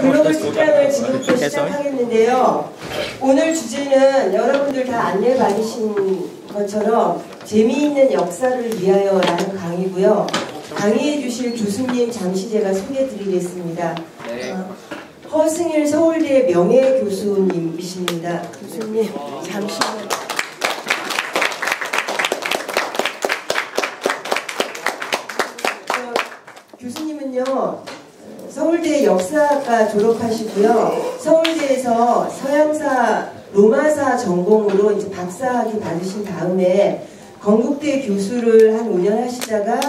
글로벌 특강을 지금부터 시작하겠는데요. 오늘 주제는 여러분들 다 안내 받으신 것처럼 재미있는 역사를 위하여라는 강의고요. 강의해 주실 교수님 잠시 제가 소개해 드리겠습니다. 허승일 서울대 명예교수님이십니다. 교수님 잠시만. 교수님은요 서울대 역사학과 졸업하시고요. 서울대에서 서양사 로마사 전공으로 이제 박사학위 받으신 다음에 건국대 교수를 한 5년 하시다가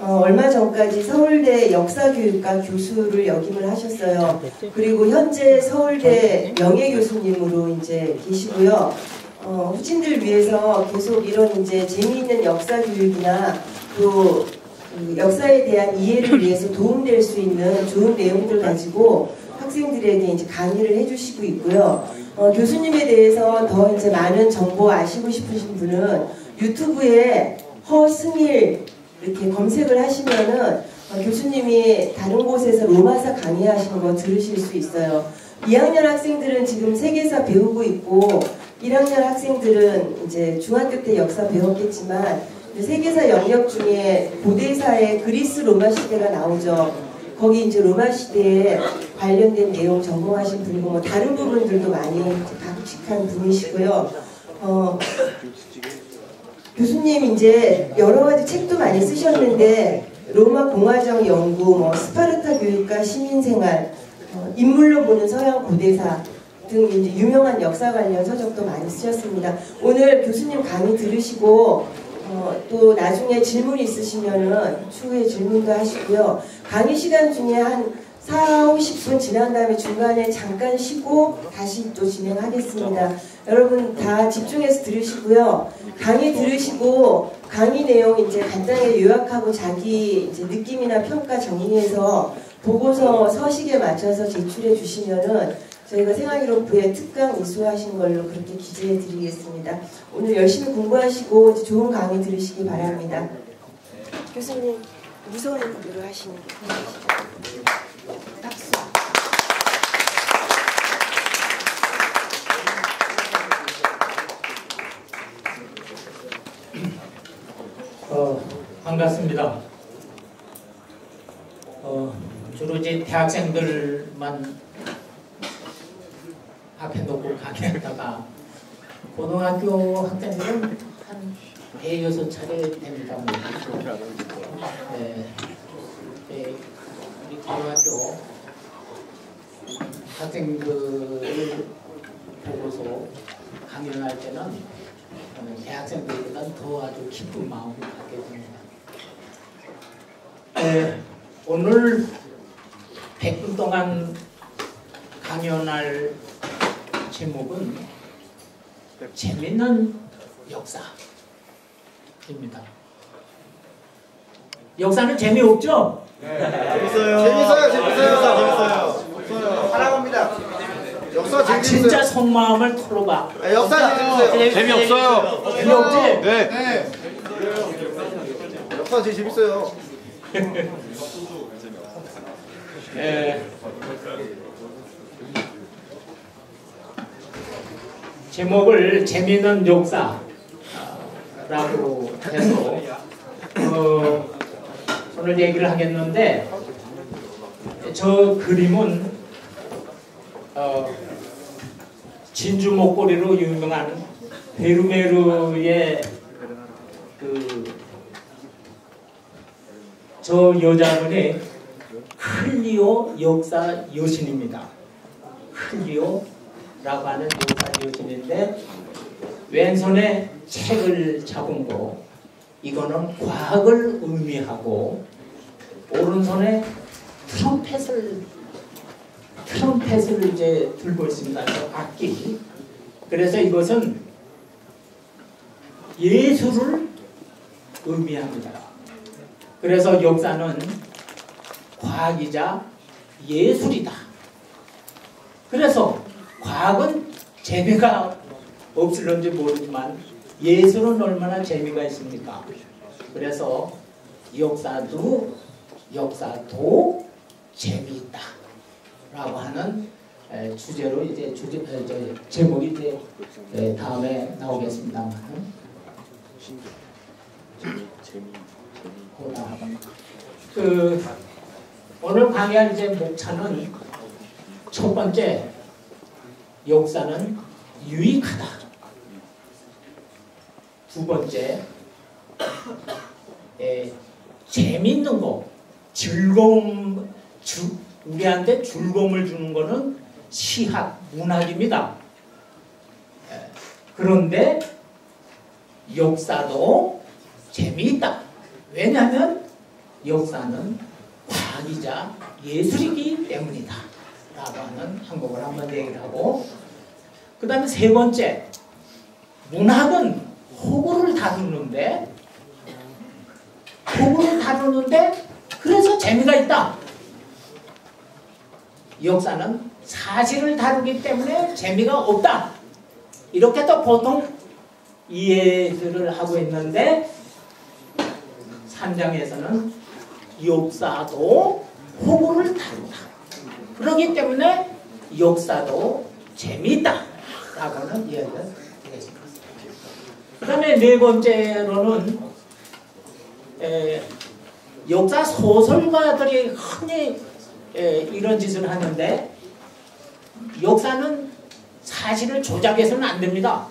얼마 전까지 서울대 역사교육과 교수를 역임을 하셨어요. 그리고 현재 서울대 명예교수님으로 이제 계시고요. 후진들 위해서 계속 이런 이제 재미있는 역사교육이나 또 역사에 대한 이해를 위해서 도움될 수 있는 좋은 내용들 가지고 학생들에게 이제 강의를 해주시고 있고요. 교수님에 대해서 더 이제 많은 정보 아시고 싶으신 분은 유튜브에 허승일 이렇게 검색을 하시면은 교수님이 다른 곳에서 로마사 강의하시는 거 들으실 수 있어요. 2학년 학생들은 지금 세계사 배우고 있고 1학년 학생들은 이제 중학교 때 역사 배웠겠지만 세계사 영역 중에 고대사의 그리스 로마 시대가 나오죠. 거기 이제 로마 시대에 관련된 내용 전공하신 분이고 뭐 다른 부분들도 많이 박식한 분이시고요. 교수님 이제 여러 가지 책도 많이 쓰셨는데 로마 공화정 연구, 뭐 스파르타 교육과 시민생활, 인물로 보는 서양 고대사 등 이제 유명한 역사 관련 서적도 많이 쓰셨습니다. 오늘 교수님 강의 들으시고 또 나중에 질문 있으시면은 추후에 질문도 하시고요. 강의 시간 중에 한 4, 50분 지난 다음에 중간에 잠깐 쉬고 다시 또 진행하겠습니다. 여러분 다 집중해서 들으시고요. 강의 들으시고 강의 내용 이제 간단하게 요약하고 자기 이제 느낌이나 평가 정리해서 보고서 서식에 맞춰서 제출해 주시면은 저희가 생활기록부에 특강 이수하신 걸로 그렇게 기재해 드리겠습니다. 오늘 열심히 공부하시고 이제 좋은 강의 들으시기 바랍니다. 교수님 무서운 일로 하시는 게 편하시죠? 박수. 반갑습니다. 주로 이제 대학생들만 앞에 놓고 강의했다가 고등학교 학생들은 한 5-6차례 됩니다. 네. 우리 고등학교 학생들을 보고서 강의를 할 때는 대학생들보다 더 아주 기쁜 마음을 갖게 됩니다. 오늘 100분 동안 강연할 제목은 재밌는 역사입니다. 역사는 재미없죠? 네. 재밌어요. 사랑합니다. 역사 재밌어요. 진짜 속마음을 털어봐. 역사 재밌어요. 재미없어요. 재미없지? 네. 역사 제일 재밌어요. 제목을 재미있는 역사라고 해서 오늘 얘기를 하겠는데 저 그림은 진주 목걸이로 유명한 베르메르의 저 여자분이 클리오 역사 여신입니다. 클리오라고 하는 역사 여신인데 왼손에 책을 잡은 거 이거는 과학을 의미하고 오른손에 트럼펫을 이제 들고 있습니다. 악기. 그래서 이것은 예술을 의미합니다. 그래서 역사는 과학이자 예술이다. 그래서 과학은 재미가 없을런지 모르지만 예술은 얼마나 재미가 있습니까? 그래서 역사도 재미있다 하는 주제로 이제 제목이 이제 다음에 나오겠습니다만. 오늘 강의할 이제 목차는 첫 번째, 역사는 유익하다. 두 번째, 재미있는 거, 즐거움, 우리한테 즐거움을 주는 거는 시학, 문학입니다. 그런데 역사도 재미있다. 왜냐하면 역사는 과학이자 예술이기 때문이다 라고 하는 항목을 한번 얘기를 하고, 그 다음에 세 번째, 문학은 호구를 다루는데 그래서 재미가 있다. 역사는 사실을 다루기 때문에 재미가 없다. 이렇게 또 보통 이해를 하고 있는데 3장에서는 역사도 호구를 다룬다. 그렇기 때문에 역사도 재미있다 라고는 이해가 되겠습니다. 그 다음에 네 번째로는 역사 소설가들이 흔히 이런 짓을 하는데, 역사는 사실을 조작해서는 안 됩니다.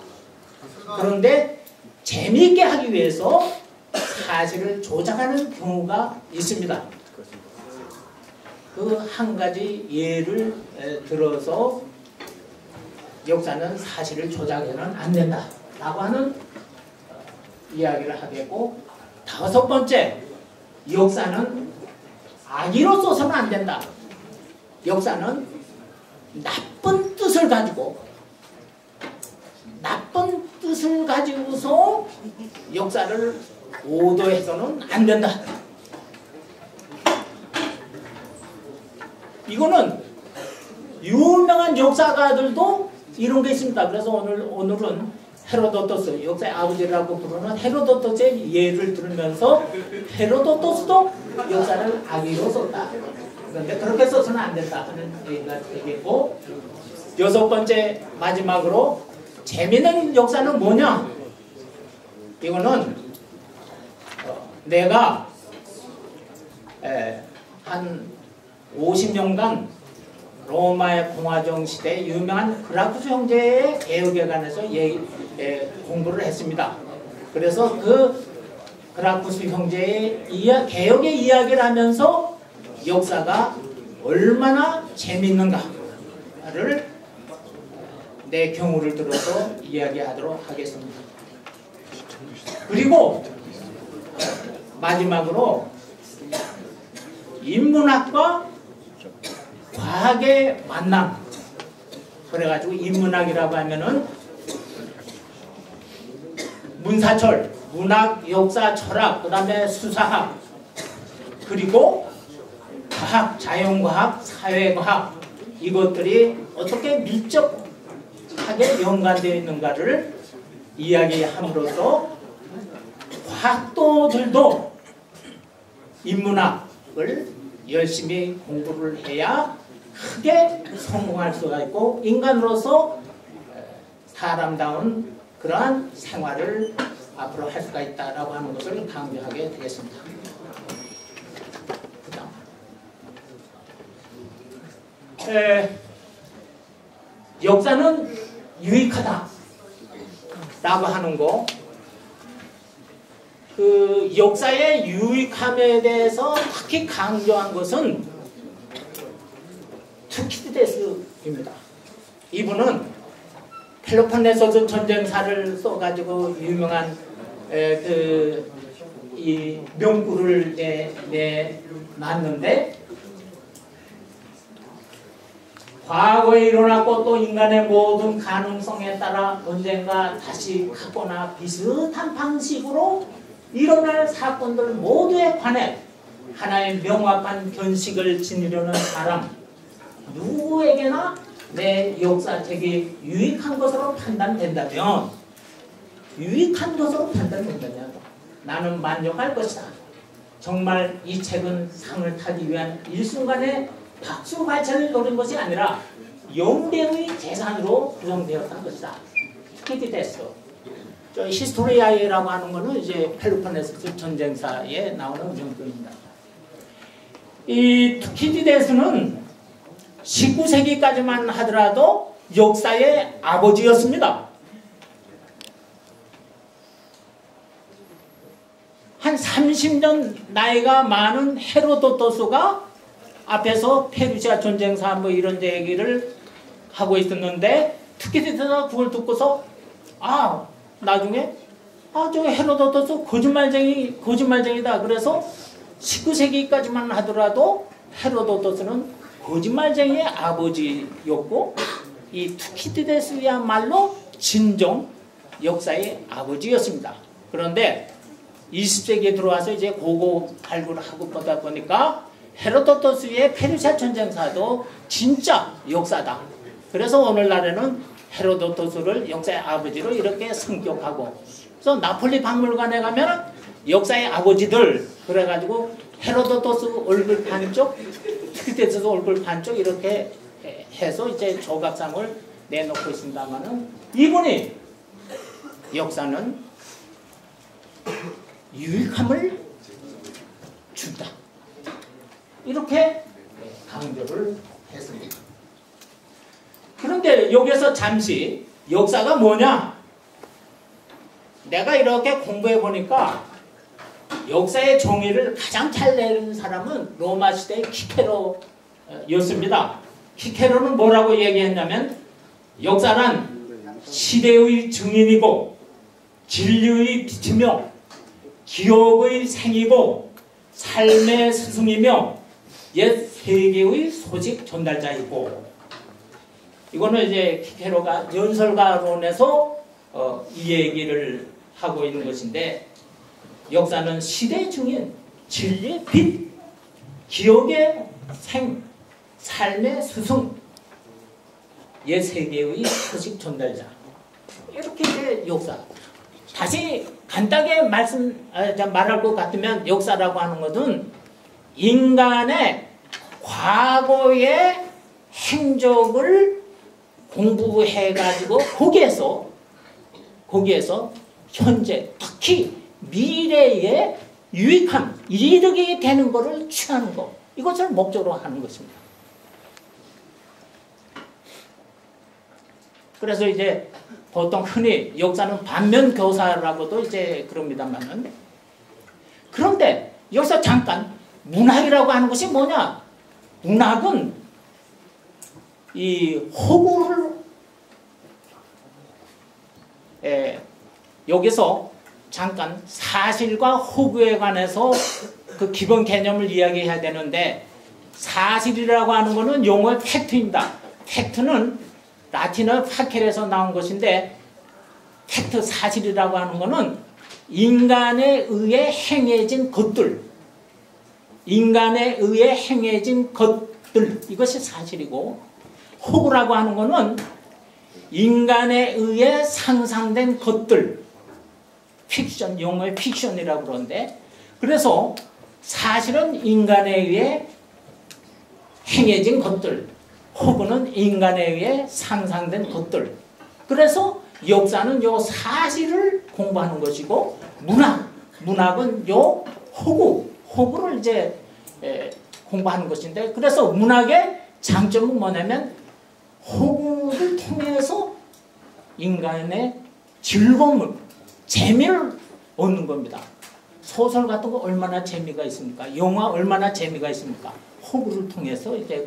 그런데 재미있게 하기 위해서 사실을 조작하는 경우가 있습니다. 그 한 가지 예를 들어서 역사는 사실을 조작해서는 안 된다 라고 하는 이야기를 하겠고, 다섯 번째, 역사는 악의로 써서는 안 된다. 역사는 나쁜 뜻을 가지고서 역사를 오도해서는 안 된다. 이거는 유명한 역사가들도 이런 게 있습니다. 그래서 오늘은 헤로도토스, 역사의 아버지라고 부르는 헤로도토스의 예를 들으면서 헤로도토스도 역사를 악의로 썼다. 그런데 그렇게 써서는 안 된다 하는 얘기가 되겠고, 여섯 번째, 마지막으로 재미있는 역사는 뭐냐? 이거는 내가 한 50년간 로마의 공화정 시대 유명한 그라쿠스 형제의 개혁에 관해서 공부를 했습니다. 그래서 그 그라쿠스 형제의 개혁의 이야기를 하면서 역사가 얼마나 재밌는가를 내 경우를 들어서 이야기하도록 하겠습니다. 그리고 마지막으로 인문학과 과학의 만남. 그래가지고 인문학이라고 하면은 문사철, 문학, 역사, 철학, 그 다음에 수사학, 그리고 과학, 자연과학, 사회과학, 이것들이 어떻게 밀접하게 연관되어 있는가를 이야기함으로써 과학도들도 인문학을 열심히 공부를 해야 크게 성공할 수가 있고, 인간으로서 사람다운 그러한 생활을 앞으로 할 수가 있다라고 하는 것을 강조하게 되겠습니다. 역사는 유익하다 라고 하는 거, 그 역사의 유익함에 대해서 특히 강조한 것은 투키디데스입니다. 이분은 펠로폰네소스 전쟁사를 써가지고 유명한 이 명구를 내놨는데, 과거에 일어났고 또 인간의 모든 가능성에 따라 언젠가 다시 같거나 비슷한 방식으로 일어날 사건들 모두에 관해 하나의 명확한 견식을 지니려는 사람 누구에게나 내 역사책이 유익한 것으로 판단된다면, 나는 만족할 것이다. 정말 이 책은 상을 타기 위한 일순간의 박수 발차를 노린 것이 아니라 영대의 재산으로 구성되었던 것이다. 투키디데스. 저 히스토리아이라고 하는 것은 이제 펠로폰네소스 전쟁사에 나오는 정도입니다. 이 투키디데스는 19세기까지만 하더라도 역사의 아버지였습니다. 한 30년 나이가 많은 헤로도토스가 앞에서 페르시아 전쟁사 뭐 이런 얘기를 하고 있었는데 투키디데스가 그걸 듣고서 나중에 저 헤로도토스 거짓말쟁이다. 그래서 19세기까지만 하더라도 헤로도토스는 거짓말쟁이의 아버지였고 이 투키디데스야말로 진정 역사의 아버지였습니다. 그런데 20세기에 들어와서 이제 고고 발굴을 하고 보다 보니까 헤로도토스의 페르시아 전쟁사도 진짜 역사다. 그래서 오늘날에는 헤로도토스를 역사의 아버지로 이렇게 성격하고, 그래서 나폴리 박물관에 가면 역사의 아버지들 그래가지고 헤로도토스 얼굴 반쪽, 투키디데스 얼굴 반쪽 이렇게 해서 이제 조각상을 내놓고 있습니다만은 이분이 역사는 유익함을 준다. 이렇게 강조를 했습니다. 그런데 여기서 잠시 역사가 뭐냐? 내가 이렇게 공부해 보니까 역사의 정의를 가장 잘 내는 사람은 로마 시대의 키케로였습니다. 키케로는 뭐라고 얘기했냐면 역사란 시대의 증인이고 진리의 빛이며 기억의 생이고 삶의 스승이며 옛 세계의 소식 전달자이고, 이거는 이제 키케로가 연설가론에서 이 얘기를 하고 있는 것인데, 역사는 시대 증인, 진리의 빛, 기억의 생, 삶의 스승, 옛 세계의 소식 전달자. 이렇게 이제 역사. 다시 간단하게 말할 것 같으면 역사라고 하는 것은 인간의 과거의 행적을 공부해가지고 거기에서 현재 특히 미래에 유익한 이득이 되는 것을 취하는 것, 이것을 목적으로 하는 것입니다. 그래서 이제 보통 흔히 역사는 반면교사라고도 이제 그럽니다만은, 그런데 여기서 잠깐 문학이라고 하는 것이 뭐냐? 문학은 이 허구를 여기서 잠깐 사실과 허구에 관해서 그 기본 개념을 이야기해야 되는데, 사실이라고 하는 것은 용어 팩트입니다. 팩트는 라틴어 파켈에서 나온 것인데, 팩트 사실이라고 하는 것은 인간에 의해 행해진 것들, 이것이 사실이고, 허구라고 하는 것은 인간에 의해 상상된 것들, 픽션, 용어의 픽션이라고 그러는데, 그래서 사실은 인간에 의해 행해진 것들, 허구는 인간에 의해 상상된 것들. 그래서 역사는 요 사실을 공부하는 것이고, 문학은 요 허구를 이제 공부하는 것인데, 그래서 문학의 장점은 뭐냐면 허구를 통해서 인간의 즐거움을, 재미를 얻는 겁니다. 소설 같은 거 얼마나 재미가 있습니까? 영화 얼마나 재미가 있습니까? 허구를 통해서 이제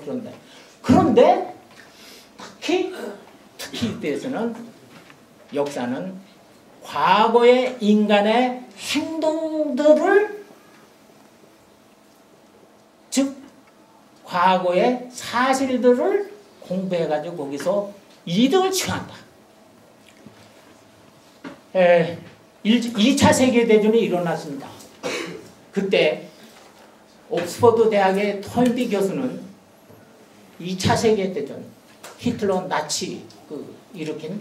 그런데 특히 이때에서는 역사는 과거의 인간의 행동들을, 즉 과거의 사실들을 공부해가지고 거기서 이득을 취한다. 2차 세계대전이 일어났습니다. 그때 옥스퍼드 대학의 톨비 교수는 2차 세계대전, 히틀러 나치 일으킨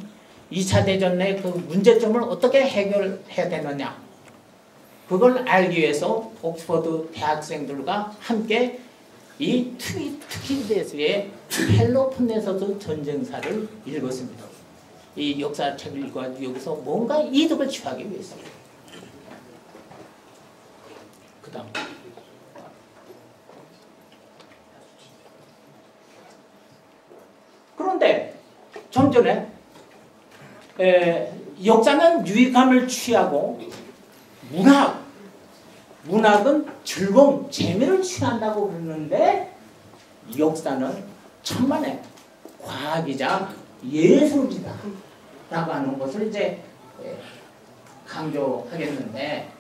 2차 대전의 그 문제점을 어떻게 해결해야 되느냐, 그걸 알기 위해서 옥스퍼드 대학생들과 함께 이 투키디데스의 펠로폰네소스 전쟁사를 읽었습니다. 이 역사책을 읽어가지고 여기서 뭔가 이득을 취하기 위해서. 그 다음. 그런데 좀 전에 역사는 유익함을 취하고 문학은 즐거움, 재미를 취한다고 그러는데 역사는 천만에 과학이자 예술이다 라고 하는 것을 이제 강조하겠는데,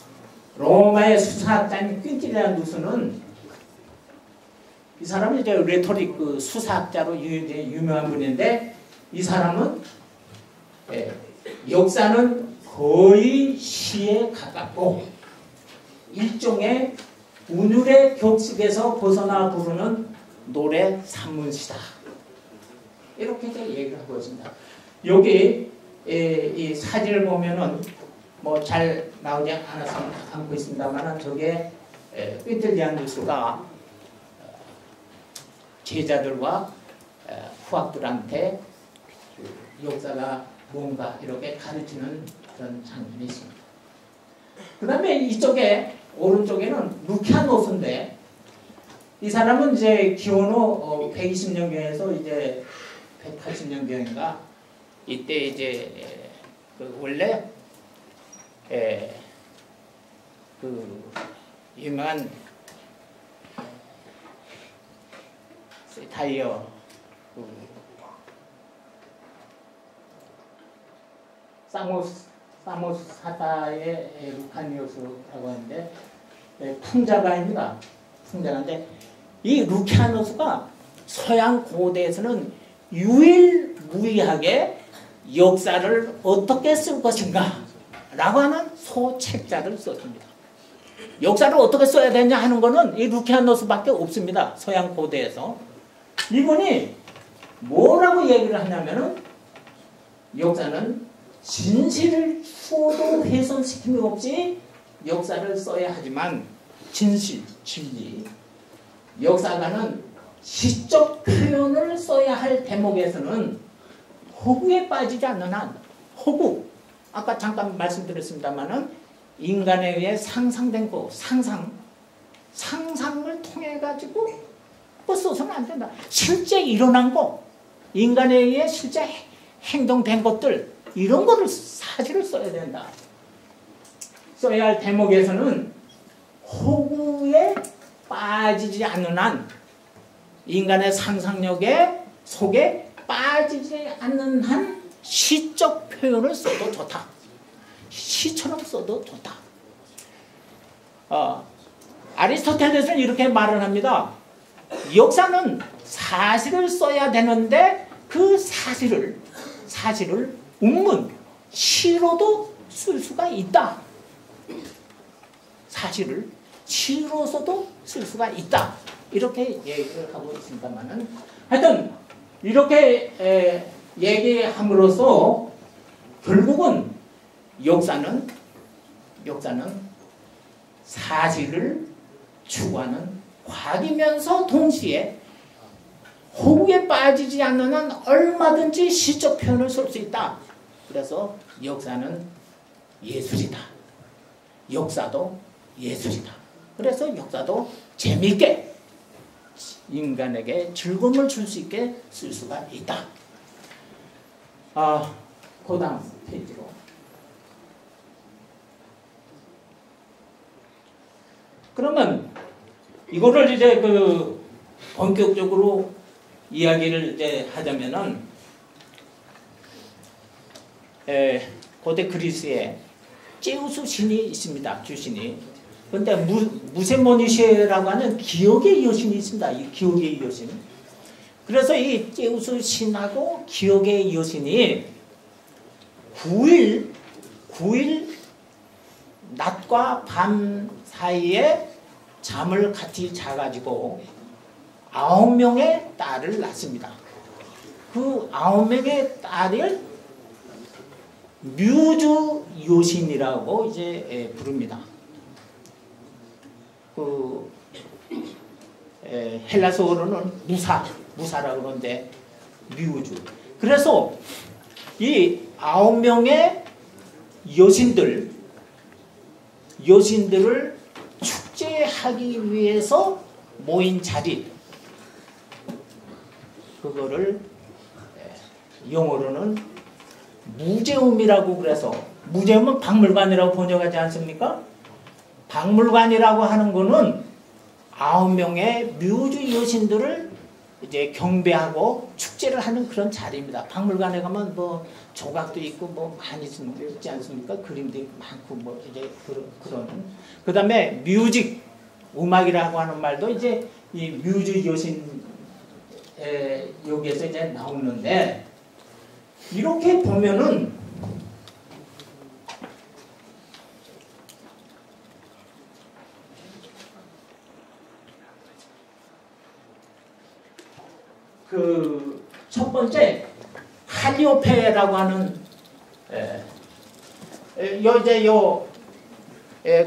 로마의 수사학자인 퀸티리아누스는 이 사람은 이제 레토릭 그 수사학자로 유명한 분인데, 이 사람은 역사는 거의 시에 가깝고 일종의 운율의 격식에서 벗어나 부르는 노래 산문시다. 이렇게 이제 얘기를 하고 있습니다. 여기 이 사진을 보면은 뭐 잘 나오지 않아서 담고 있습니다만은 저게 퀸티리아누스가 제자들과 후학들한테 역사가 뭔가 이렇게 가르치는 그런 장면이 있습니다. 그 다음에 이쪽에 오른쪽에는 루키아노스인데, 이 사람은 이제 기원후 120년경에서 이제 180년경인가 이때 이제 그 원래 그 유명한 다이어 사모스 사다의 루카니오스라고 하는데 풍자가입니다. 풍자가인데 이 루키아노스가 서양 고대에서는 유일무이하게 역사를 어떻게 쓸 것인가 라고 하는 소책자를 썼습니다. 역사를 어떻게 써야 되냐 하는 거는 이 루키아노스밖에 없습니다. 서양 고대에서. 이분이 뭐라고 얘기를 하냐면은 역사는 진실을 추호도 훼손시킴이 없이 역사를 써야 하지만 진실, 진리, 역사가는 시적 표현을 써야 할 대목에서는 허구에 빠지지 않는 한, 허구, 아까 잠깐 말씀드렸습니다마는 인간에 의해 상상된 거, 상상을 통해 가지고 뭐 써서는 안 된다. 실제 일어난 거, 인간에 의해 실제 행동된 것들, 이런 거를 사실을 써야 된다. 써야 할 대목에서는 허구에 빠지지 않는 한, 인간의 상상력에 속에 빠지지 않는 한 시적 표현을 써도 좋다. 시처럼 써도 좋다. 아리스토텔레스는 이렇게 말을 합니다. 역사는 사실을 써야 되는데 그 사실을 운문, 시로도 쓸 수가 있다. 사실을 시로서도 쓸 수가 있다. 이렇게 얘기를 하고 있습니다만은 하여튼 이렇게 얘기함으로써 결국은 역사는 사실을 추구하는 과학이면서 동시에 허구에 빠지지 않는 한 얼마든지 시적 표현을 쓸 수 있다. 그래서 역사는 예술이다. 역사도 예술이다. 그래서 역사도 재미있게 인간에게 즐거움을 줄 수 있게 쓸 수가 있다. 그 다음 페이지로. 그러면 이거를 이제 그 본격적으로 이야기를 이제 하자면은 고대 그리스에 제우스 신이 있습니다. 주신이. 그런데 무세모니시라고 하는 기억의 여신이 있습니다. 이 기억의 여신. 그래서 이 제우스 신하고 기억의 여신이 9일 낮과 밤 사이에 잠을 같이 자가지고 9명의 딸을 낳습니다. 그 9명의 딸을 뮤즈 요신이라고 이제 부릅니다. 헬라어로는 무사라고 그러는데 뮤즈. 그래서 이 9명의 여신들을 축제하기 위해서 모인 자리, 그거를 영어로는 무제움이라고, 그래서 무제움은 박물관이라고 번역하지 않습니까? 박물관이라고 하는 거는 9명의 뮤즈 여신들을 이제 경배하고 축제를 하는 그런 자리입니다. 박물관에 가면 뭐 조각도 있고 뭐 많이 있지 않습니까? 그림도 있고 많고 뭐 이제 그런. 그 다음에 뮤직, 음악이라고 하는 말도 이제 이 뮤즈 여신 여기에서 이제 나오는데, 이렇게 보면은 그 첫 번째 칼리오페라고 하는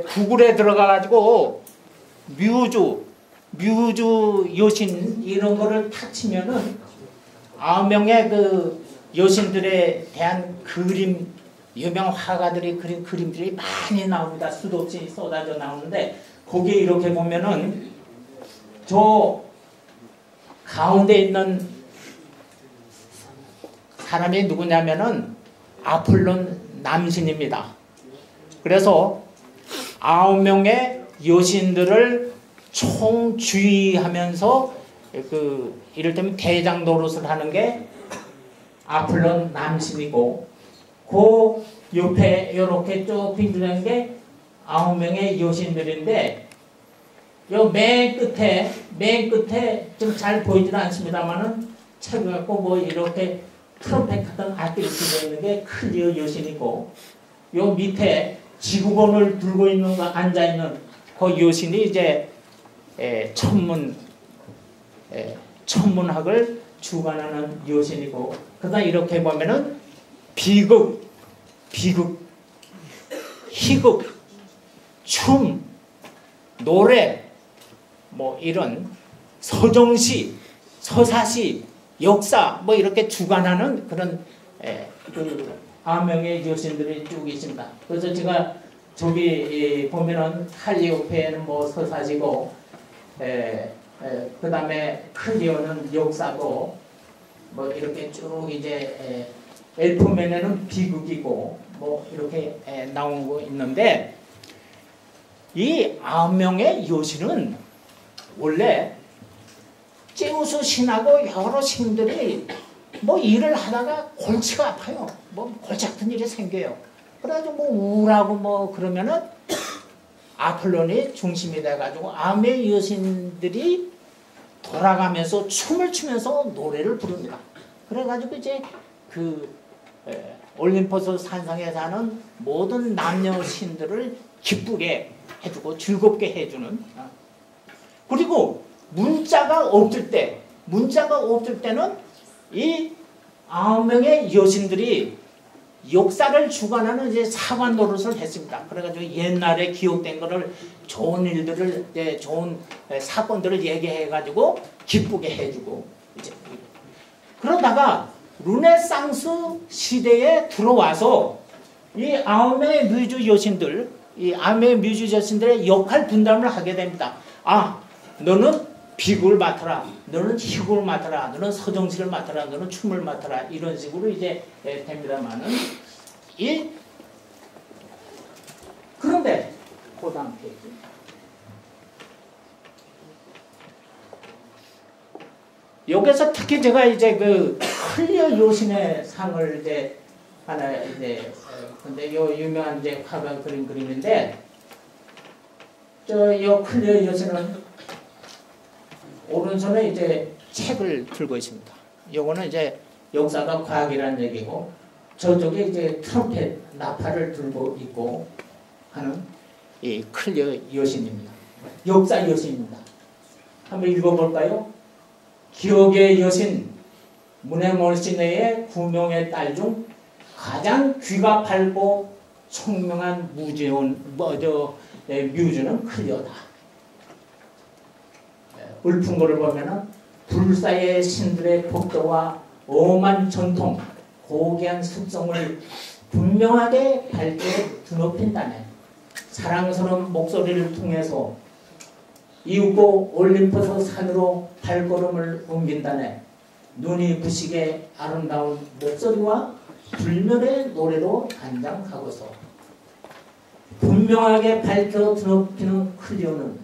구글에 들어가 가지고 뮤즈 여신 이런 거를 탁 치면은 9명의 그 여신들에 대한 그림, 유명 화가들이 그린 그림들이 많이 나옵니다. 수도 없이 쏟아져 나오는데, 거기에 이렇게 보면은 저 가운데 있는 사람이 누구냐면은 아폴론 남신입니다. 그래서 9명의 여신들을 총주의하면서 그 이를테면 대장 노릇을 하는 게 아폴론 남신이고, 그 옆에 이렇게 쭉 빙글는 게 9명의 여신들인데, 요 맨 끝에 좀 잘 보이지는 않습니다만은 책을 갖고 뭐 이렇게 트럼펫 같은 악기를 들고 있는 게 클리어 여신이고, 요 밑에 지구본을 들고 있는 거 앉아 있는 그 여신이 이제 천문학을 주관하는 여신이고, 그다음 이렇게 보면은 비극, 희극, 춤, 노래, 뭐 이런 서정시, 서사시, 역사 뭐 이렇게 주관하는 그런 그 9명의 여신들이 쭉 있습니다. 그래서 제가 저기 보면은 칼리오페는 뭐 서사시고, 그 다음에 클리오는 역사고, 뭐 이렇게 쭉 이제 엘프멘에는 비극이고 뭐 이렇게 나오고 있는데, 이 9명의 여신은 원래 제우스 신하고 여러 신들이 뭐 일을 하다가 골치가 아파요. 뭐 골치 아픈 일이 생겨요. 그래가지고 뭐 우울하고 뭐 그러면은 아폴론이 중심이 돼가지고 9명의 여신들이 돌아가면서 춤을 추면서 노래를 부릅니다. 그래가지고 이제 그 올림포스 산상에 사는 모든 남녀 신들을 기쁘게 해주고 즐겁게 해주는. 그리고 문자가 없을 때는 이 9명의 여신들이 역사를 주관하는 이제 사관 노릇을 했습니다. 그래가지고 옛날에 기록된 거를, 좋은 일들을, 좋은 사건들을 얘기해가지고 기쁘게 해주고, 이제 그러다가 르네상스 시대에 들어와서 이 9명의 뮤즈 여신들, 이 9명의 뮤즈 여신들의 역할 분담을 하게 됩니다. 아, 너는 비극을 맡아라, 너는 희극을 맡아라, 너는 서정시를 맡아라, 너는 춤을 맡아라, 이런 식으로 이제 됩니다만은, 그런데 그 다음 페이지. 여기서 특히 제가 이제 그 클리어 여신의 상을 이제 하나 이제, 근데 요 유명한 이제 화가 그린 그림인데, 요 클리어 여신은 오른손에 이제 책을 들고 있습니다. 요거는 이제 역사가 과학이라는 얘기고, 저쪽에 이제 트럼펫, 나팔을 들고 있고 하는 이 클리어 여신입니다. 역사 여신입니다. 한번 읽어볼까요? 기억의 여신 문해몰시네의 9명의 딸 중 가장 귀가 밝고 총명한 뮤즈는 클리어다. 읊은 거를 보면은 불사의 신들의 법도와 엄한 전통, 고귀한 습성을 분명하게 밝게 드높인다네. 사랑스러운 목소리를 통해서 이윽고 올림포스 산으로 발걸음을 옮긴다네. 눈이 부시게 아름다운 목소리와 불면의 노래로 단장하고서 분명하게 밝혀 드높이는 클리오는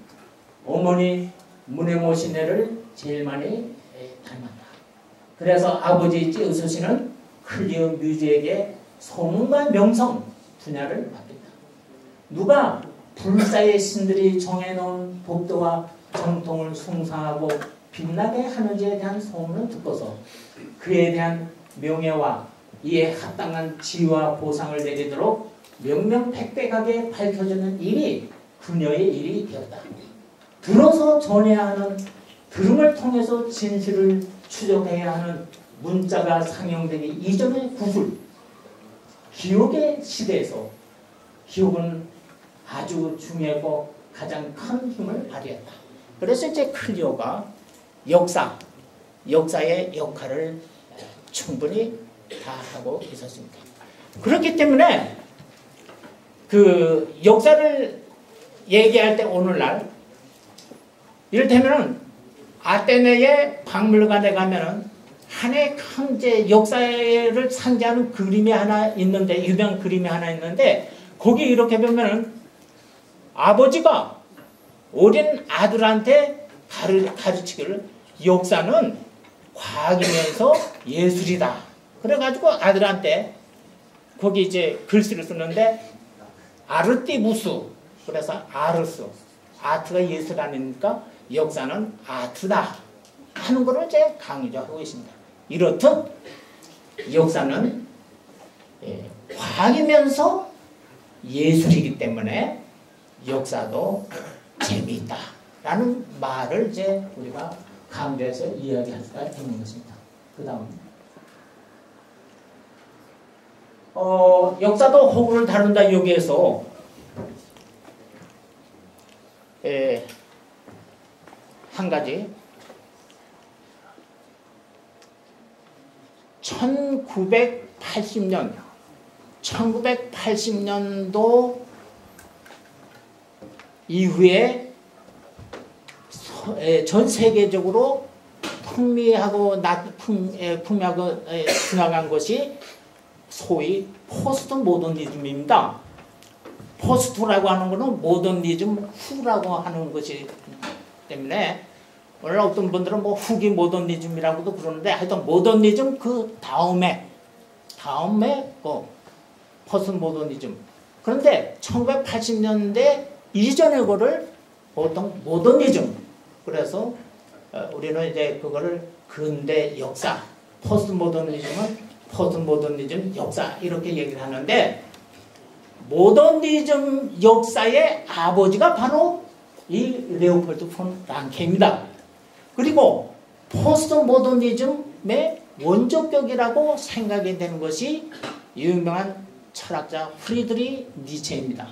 어머니 문해모시네를 제일 많이 닮았다. 그래서 아버지 제우스씨는 클리오 뮤즈에게 소문과 명성 분야를 맡긴다. 누가 불사의 신들이 정해놓은 법도와 전통을 숭상하고 빛나게 하는지에 대한 소문을 듣고서 그에 대한 명예와 이에 합당한 지위와 보상을 내리도록 명명백백하게 밝혀주는 일이 그녀의 일이 되었다. 들어서 전해야 하는 들음을 통해서 진실을 추적해야 하는 문자가 상영되기 이전의 구술, 기억의 시대에서 기억은 아주 중요하고 가장 큰 힘을 발휘했다. 그래서 이제 클리오가 역사의 역할을 충분히 다 하고 있었습니다. 그렇기 때문에 그 역사를 얘기할 때 오늘날 이를테면은 아테네의 박물관에 가면은 한해 큰 이제 역사를 상징하는 그림이 하나 있는데, 유명한 그림이 하나 있는데, 거기 이렇게 보면은 아버지가 어린 아들한테 가르치기를 역사는 과학이면서 예술이다. 그래가지고 아들한테 거기 이제 글씨를 쓰는데 아르티부스, 그래서 아르스, 아트가 예술 아닙니까? 역사는 아트다 하는 거를 이제 강조하고 있습니다. 이렇듯 역사는 과학이면서 예술이기 때문에 역사도 재미있다 라는 말을 이제 우리가 강조해서 이야기할 수가 있는 것입니다. 그 다음 역사도 허구를 다룬다. 여기에서 한 가지 1980년도 이후에 전 세계적으로 풍미하고 지나간 것이 소위 포스트 모더니즘입니다. 포스트라고 하는 것은 모더니즘 후라고 하는 것이기 때문에 오늘 어떤 분들은 뭐 후기 모더니즘이라고도 그러는데 하여튼 모더니즘 그 다음에 그 포스트 모더니즘. 그런데 1980년대 이전의 거를 보통 모더니즘. 그래서 우리는 이제 그거를 근대 역사, 포스트 모더니즘은 포스트 모더니즘 역사 이렇게 얘기를 하는데, 모더니즘 역사의 아버지가 바로 이 레오폴드 폰 랑케입니다. 그리고 포스트 모더니즘의 원조격이라고 생각이 되는 것이 유명한 철학자 프리드리 니체입니다.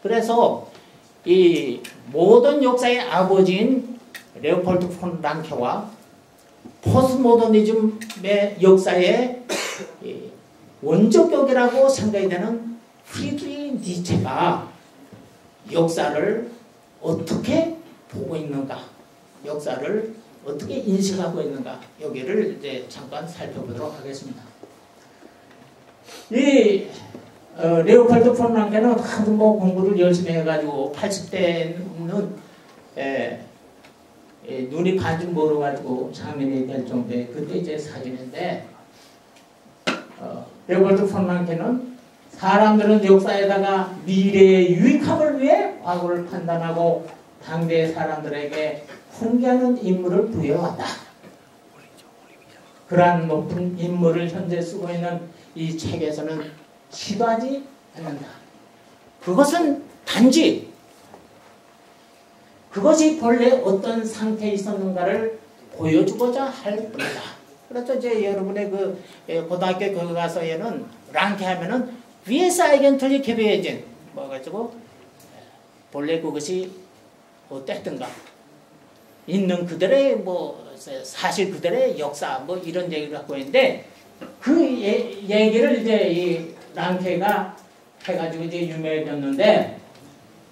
그래서 이 모던 역사의 아버지인 레오폴드 폰 랑케와 포스트 모더니즘의 역사의 원조격이라고 생각이 되는 프리드리 니체가 역사를 어떻게 보고 있는가, 역사를 어떻게 인식하고 있는가, 여기를 이제 잠깐 살펴보도록 하겠습니다. 이 레오폴드 폰 랑케는 하도 뭐 공부를 열심히 해가지고 80대는 눈이 반쯤 멀어가지고 장면이 될 정도의 그때 이제 사진인데, 레오폴드 폰 랑케는 사람들은 역사에다가 미래의 유익함을 위해 과거를 판단하고 당대의 사람들에게 훈계하는 임무를 부여해왔다. 그러한 높은 임무를 현재 쓰고 있는 이 책에서는 시도하지 않는다. 그것은 단지 그것이 본래 어떤 상태에 있었는가를 보여주고자 할 뿐이다. 그래서 이제 여러분의 그 고등학교 거기 가서 얘는 랑케 하면은 위에서 아이겐틀리 개비해진 뭐 가지고 본래 그것이 어땠던가 있는 그들의 뭐 사실 그들의 역사 뭐 이런 얘기를 갖고 있는데 그 얘기를 이제 이 랑케가 해가지고 이제 유명해졌는데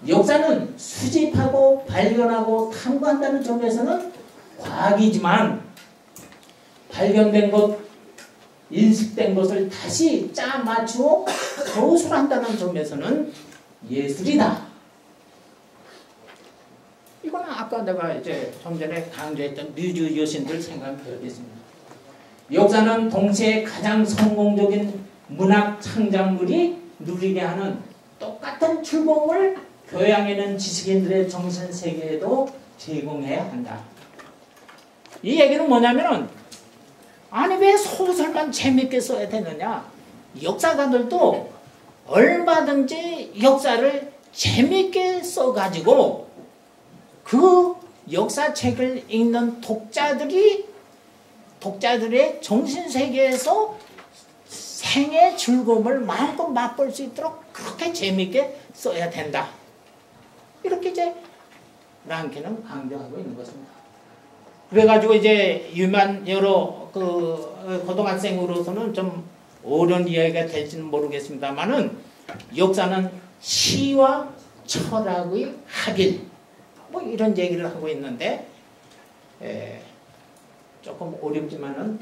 역사는 수집하고 발견하고 탐구한다는 점에서는 과학이지만 발견된 것, 인식된 것을 다시 짜 맞추고 교술한다는 점에서는 예술이다. 이거는 아까 내가 이제 좀 전에 강조했던 뮤즈 여신들 생각이 들겠습니다. 역사는 동시에 가장 성공적인 문학 창작물이 누리게 하는 똑같은 즐거움을 교양에는 지식인들의 정신세계에도 제공해야 한다. 이 얘기는 뭐냐면은 아니 왜 소설만 재밌게 써야 되느냐. 역사가들도 얼마든지 역사를 재밌게 써가지고 그 역사책을 읽는 독자들의 정신세계에서 생의 즐거움을 마음껏 맛볼 수 있도록 그렇게 재밌게 써야 된다. 이렇게 이제 랑케는 강조하고 있는 것입니다. 그래가지고 이제 유만 여러 그 고등학생으로서는 좀 어려운 이야기가 될지는 모르겠습니다만은 역사는 시와 철학의 합일 뭐 이런 얘기를 하고 있는데 조금 어렵지만은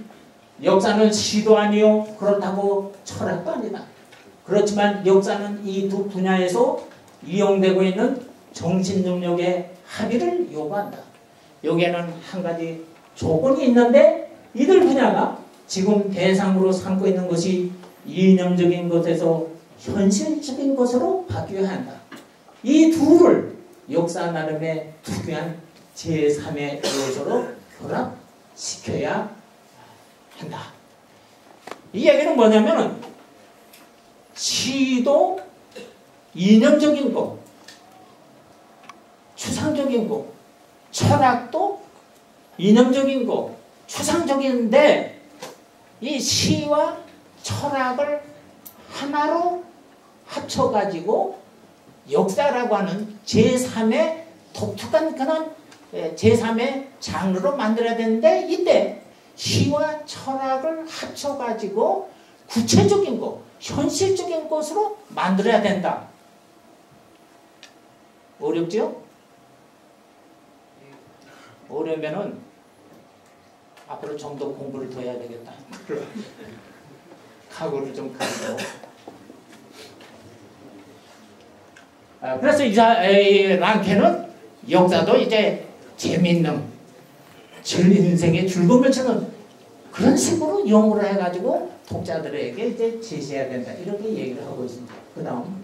역사는 시도 아니요 그렇다고 철학도 아니다. 그렇지만 역사는 이 두 분야에서 이용되고 있는 정신능력의 합의를 요구한다. 여기에는 한 가지 조건이 있는데 이들 분야가 지금 대상으로 삼고 있는 것이 이념적인 것에서 현실적인 것으로 바뀌어야 한다. 이 둘을 역사 나름의 특유한 제3의 요소로 결합시켜야 한다. 이 얘기는 뭐냐면은 시도 이념적인 거, 추상적인 거, 철학도 이념적인 거, 추상적인데 이 시와 철학을 하나로 합쳐가지고 역사라고 하는 제3의 독특한 그런 제3의 장르로 만들어야 되는데 이때 시와 철학을 합쳐가지고 구체적인 것, 현실적인 것으로 만들어야 된다. 어렵죠? 어려우면은 앞으로 좀 더 공부를 더 해야 되겠다. 각오를 좀 가지고. 그래서 이 랑케는 역사도 이제 재미있는 인생의 즐거움을 주는 그런 식으로 용어를 해가지고 독자들에게 이제 제시해야 된다. 이렇게 얘기를 하고 있습니다. 그 다음.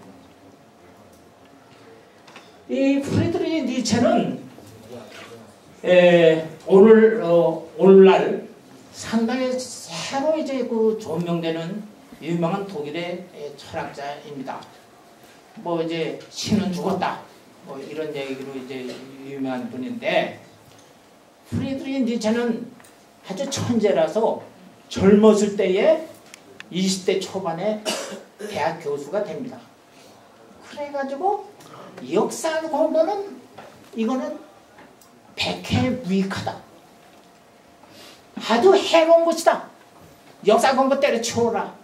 이 프리드리히 니체는 오늘날 상당히 새로 이제 그 조명되는 유명한 독일의 철학자입니다. 뭐 이제 신은 죽었다. 뭐 이런 얘기로 이제 유명한 분인데 프리드리히 니체는 아주 천재라서 젊었을 때에 20대 초반에 대학 교수가 됩니다. 그래가지고 역사 공부는 이거는 백해무익하다. 아주 해로운 것이다. 역사 공부 때려치워라.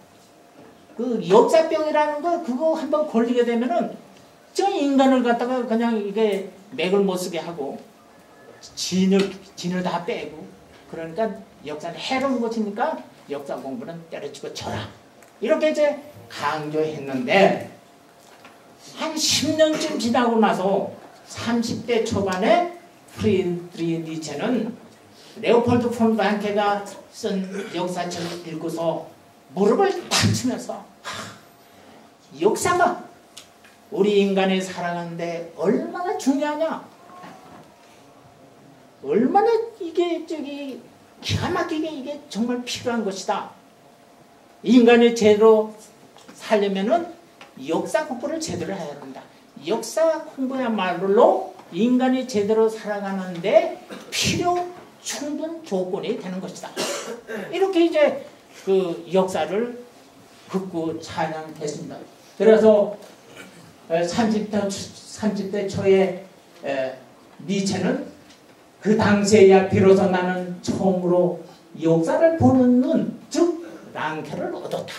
그 역사병이라는 거 그거 한번 걸리게 되면은 저 인간을 갖다가 그냥 이게 맥을 못 쓰게 하고 진을 다 빼고 그러니까 역사는 해로운 것이니까 역사 공부는 때려치고 쳐라. 이렇게 이제 강조했는데 한 10년쯤 지나고 나서 30대 초반에 프리드리히 니체는 레오폴드 폰 랑케가 쓴 역사책을 읽고서 무릎을 탁 치면서 역사가 우리 인간이 살아가는데 얼마나 중요하냐. 얼마나 이게 기가 막히게 이게 정말 필요한 것이다. 인간이 제대로 살려면은 역사 공부를 제대로 해야 된다. 역사 공부야말로 인간이 제대로 살아가는데 필요 충분 조건이 되는 것이다. 이렇게 이제 그 역사를 극구 찬양했습니다. 그래서 30대 초에 니체는 그 당시에야 비로소 나는 처음으로 역사를 보는 눈, 즉 랑케를 얻었다.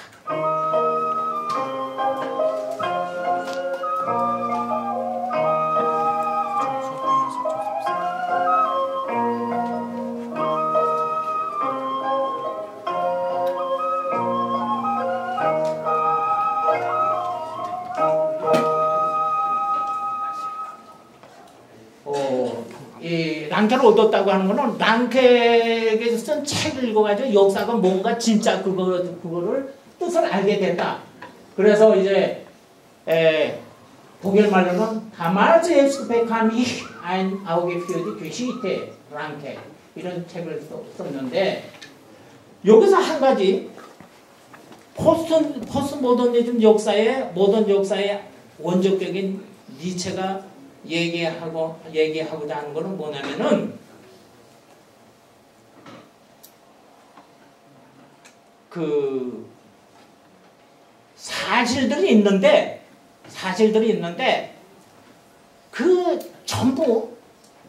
이 랑케를 얻었다고 하는 거는 랑케에게서 쓴 책을 읽어가지고 역사가 뭔가 진짜 그거를 뜻을 알게 됐다. 그래서 이제 독일 말로는 damals erst bekam ich ein Auge für die Geschichte 랑케 이런 책을 썼는데 여기서 한 가지 포스트 모더니즘 역사의 모던 역사의 원조격인 니체가 얘기하고자 하는 것은 뭐냐면은 그 사실들이 있는데 그 전부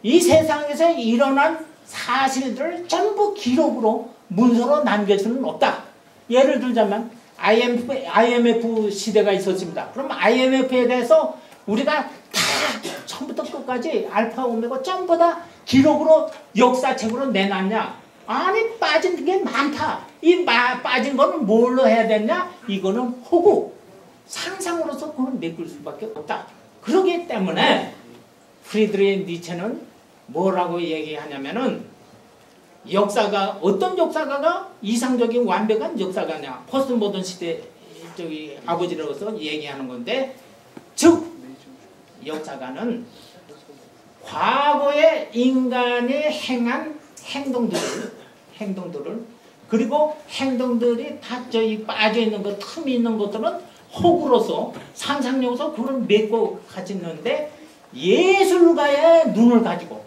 이 세상에서 일어난 사실들을 전부 기록으로 문서로 남길 수는 없다. 예를 들자면 IMF 시대가 있었습니다. 그럼 IMF에 대해서 우리가 다 처음부터 끝까지 알파 오메가 전부 다 기록으로 역사책으로 내놨냐? 아니 빠진 게 많다. 이 빠진 거는 뭘로 해야 되냐? 이거는 호구 상상으로서 그걸 메꿀 수밖에 없다. 그렇기 때문에 프리드리히 니체는 뭐라고 얘기하냐면은 역사가 어떤 역사가가 이상적인 완벽한 역사가냐? 포스트 모던 시대 저기 아버지로서 얘기하는 건데 즉 역사가는 과거의 인간이 행한 행동들을 그리고 행동들이 다 저기 빠져있는 것, 틈이 있는 것들은 호구로서 상상력으로서 그걸 메고 가지는데 예술가의 눈을 가지고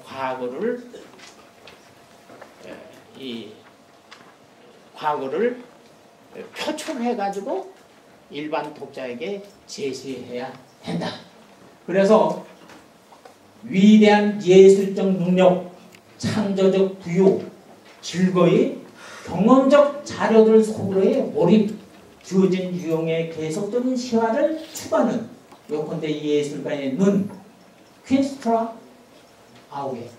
과거를 표출해가지고 일반 독자에게 제시해야 된다. 그래서 위대한 예술적 능력, 창조적 부유, 즐거이, 경험적 자료들 속으로의 몰입, 주어진 유형의 계속적인 시화를 추구하는 요컨대 예술가의 눈, 퀸스트라 아우에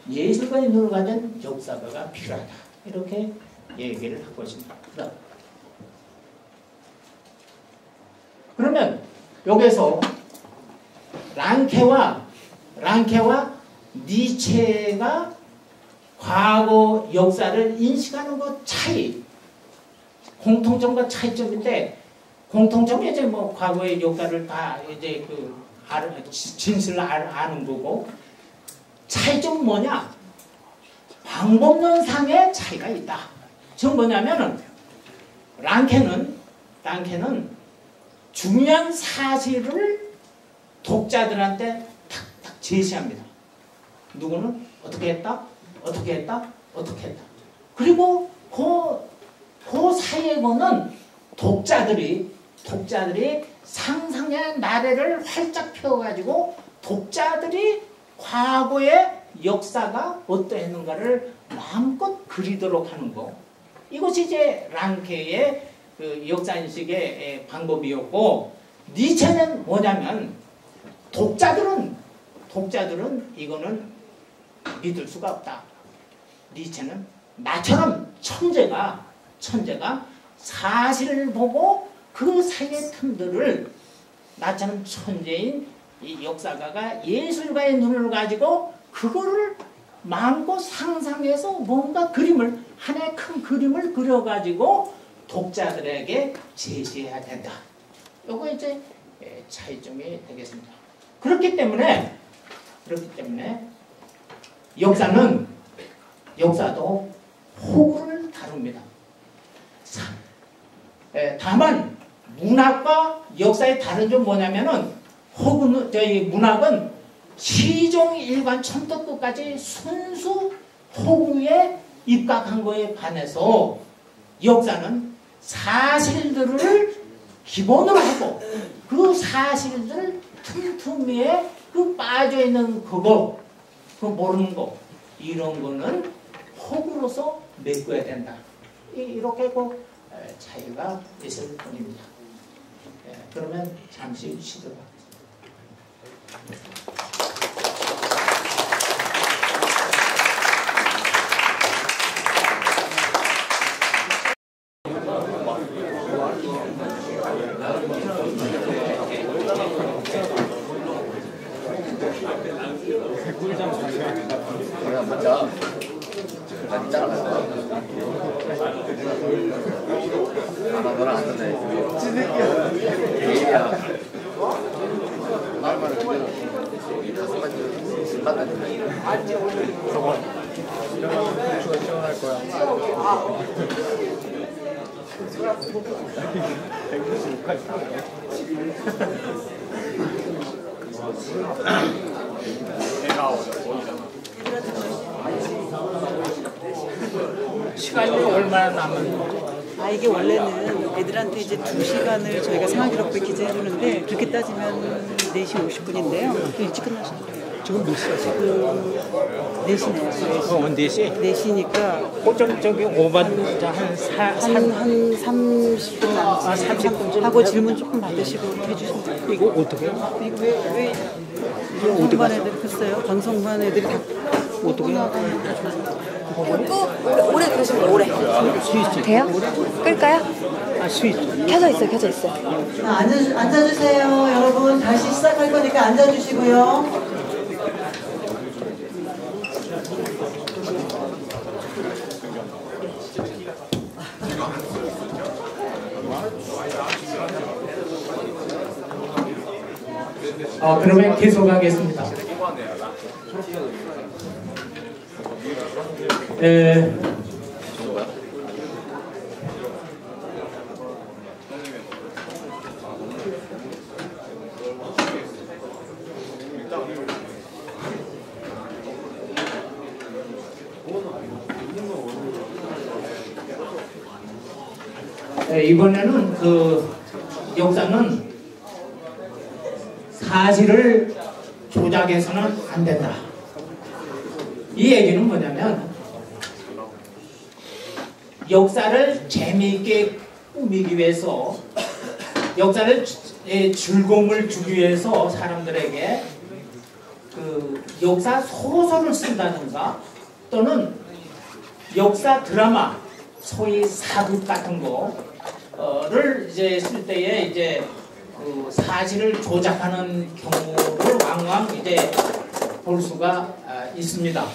예술가의 눈을 가진 역사가가 필요하다. 이렇게 얘기를 하고 있습니다. 그러면 여기서 랑케와 니체가 과거 역사를 인식하는 것 차이, 공통점과 차이점인데 공통점이 이제 뭐 과거의 역사를 다 이제 진실을 아는 거고 차이점은 뭐냐? 방법론상의 차이가 있다. 지금 뭐냐면은 랑케는 중요한 사실을 독자들한테 탁탁 제시합니다. 누구는 어떻게 했다? 그리고 그 사이에 보는 독자들이 상상의 나래를 활짝 펴가지고 독자들이 과거의 역사가 어떠했는가를 마음껏 그리도록 하는 거. 이것이 이제 랑케의 그 역사인식의 방법이었고, 니체는 뭐냐면 독자들은 이거는 믿을 수가 없다. 니체는 나처럼 천재가 사실을 보고 그 사이의 틈들을 나처럼 천재인 이 역사가가 예술가의 눈을 가지고 그거를 마음껏 상상해서 뭔가 하나의 큰 그림을 그려가지고 독자들에게 제시해야 된다. 요거 이제 차이점이 되겠습니다. 그렇기 때문에 역사도 호구를 다룹니다. 다만 문학과 역사의 다른 점 뭐냐면은 문학은 시종 일관 처음부터 끝까지 순수 호구에 입각한 거에 반해서 역사는 사실들을 기본으로 하고 그 사실들을 틈틈이에 그 빠져있는 그거, 그 모르는 거, 이런 거는 혹으로서 메꿔야 된다. 이렇게 그 차이가 있을 뿐입니다. 예, 그러면 잠시 쉬도록 하겠습니다. 먼저 난 따라가서 아마 너랑 안 듣네. 찌새끼야. 말만 그대로 가슴만 만나. 저거 시원할 거야. 150까지. 시간이 얼마나 남았는지. 이게 원래는 애들한테 이제 2시간을 저희가 생활기록부에 기재해주는데 그렇게 따지면 4시 50분인데요. 일찍 끝나셨어요. 지금 몇 시야? 지금 4시네요. 4시? 4시니까 저기 5반 한 30분 남았어요. 30분 하고 질문 조금 받으시고 해주시면 돼요. 이거 어떻게? 이거 왜 방송반 애들이 글쎄요. 방송반 애들이 다 어떻게 오래 끄시면 돼요, 오래. 돼요? 끌까요? 스위치. 켜져 있어요, 켜져 있어요. 앉아주세요. 여러분 다시 시작할 거니까 앉아주시고요. 그러면 계속하겠습니다. 이번에는 그 역사는 사실을 조작해서는 안 된다. 이 얘기는 뭐냐면 역사를 재미있게 꾸미기 위해서 역사를 즐거움을 주기 위해서 사람들에게 그 역사 소설을 쓴다든가 또는 역사 드라마 소위 사극 같은 거를 이제 쓸 때에 이제 그 사실을 조작하는 경우를 왕왕 이제 볼 수가 있습니다.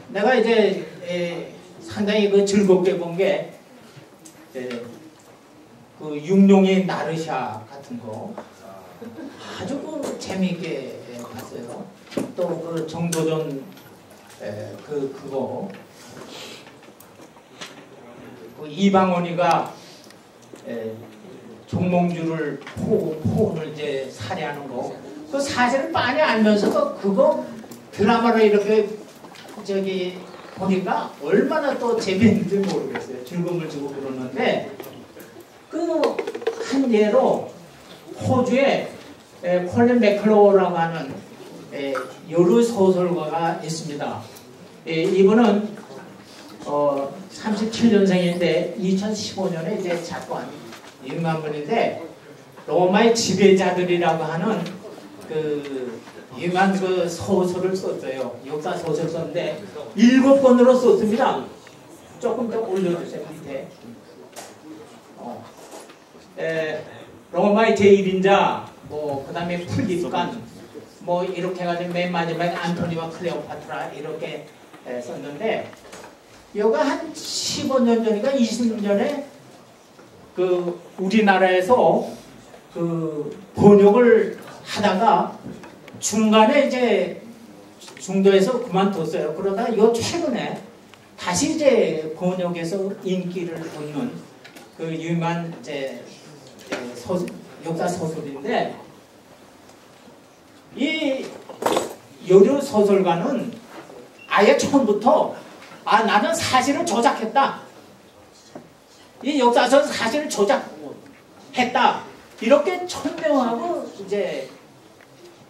내가 이제 상당히 그 즐겁게 본 게 그 육룡의 나르샤 같은 거 아주 그 재미있게 봤어요. 또 그 정도전 그거 그 이방원이가 정몽주를 포혼을 이제 살해하는 거 그 사실을 많이 알면서도 그거 드라마로 이렇게 저기 보니까 얼마나 또 재미있는지 모르겠어요. 즐거움을 주고 그러는데 그 한 예로 호주에 콜린 맥클로우라고 하는 여러 소설가가 있습니다. 이분은 37년생인데 2015년에 이제 작고한 유명한 분인데 로마의 지배자들이라고 하는 그 유명한 그 소설을 썼어요. 역사 소설 썼는데 7권으로 썼습니다. 조금 더 올려주세요. 밑에. 로마의 제1인자 뭐 그다음에 풀립간 뭐 이렇게 해가지고 맨 마지막에 안토니와 클레오파트라 이렇게 썼는데 여가 한 15년 전인가 20년 전에 그 우리나라에서 그 번역을 하다가 중간에 이제 중도에서 그만뒀어요. 그러다가 이 최근에 다시 이제 번역해서 인기를 얻는 그 유명한 이제 역사 소설인데 이 여류 소설가는 아예 처음부터 아, 나는 사실을 조작했다. 이 역사서 사실을 조작했다. 이렇게 천명하고 이제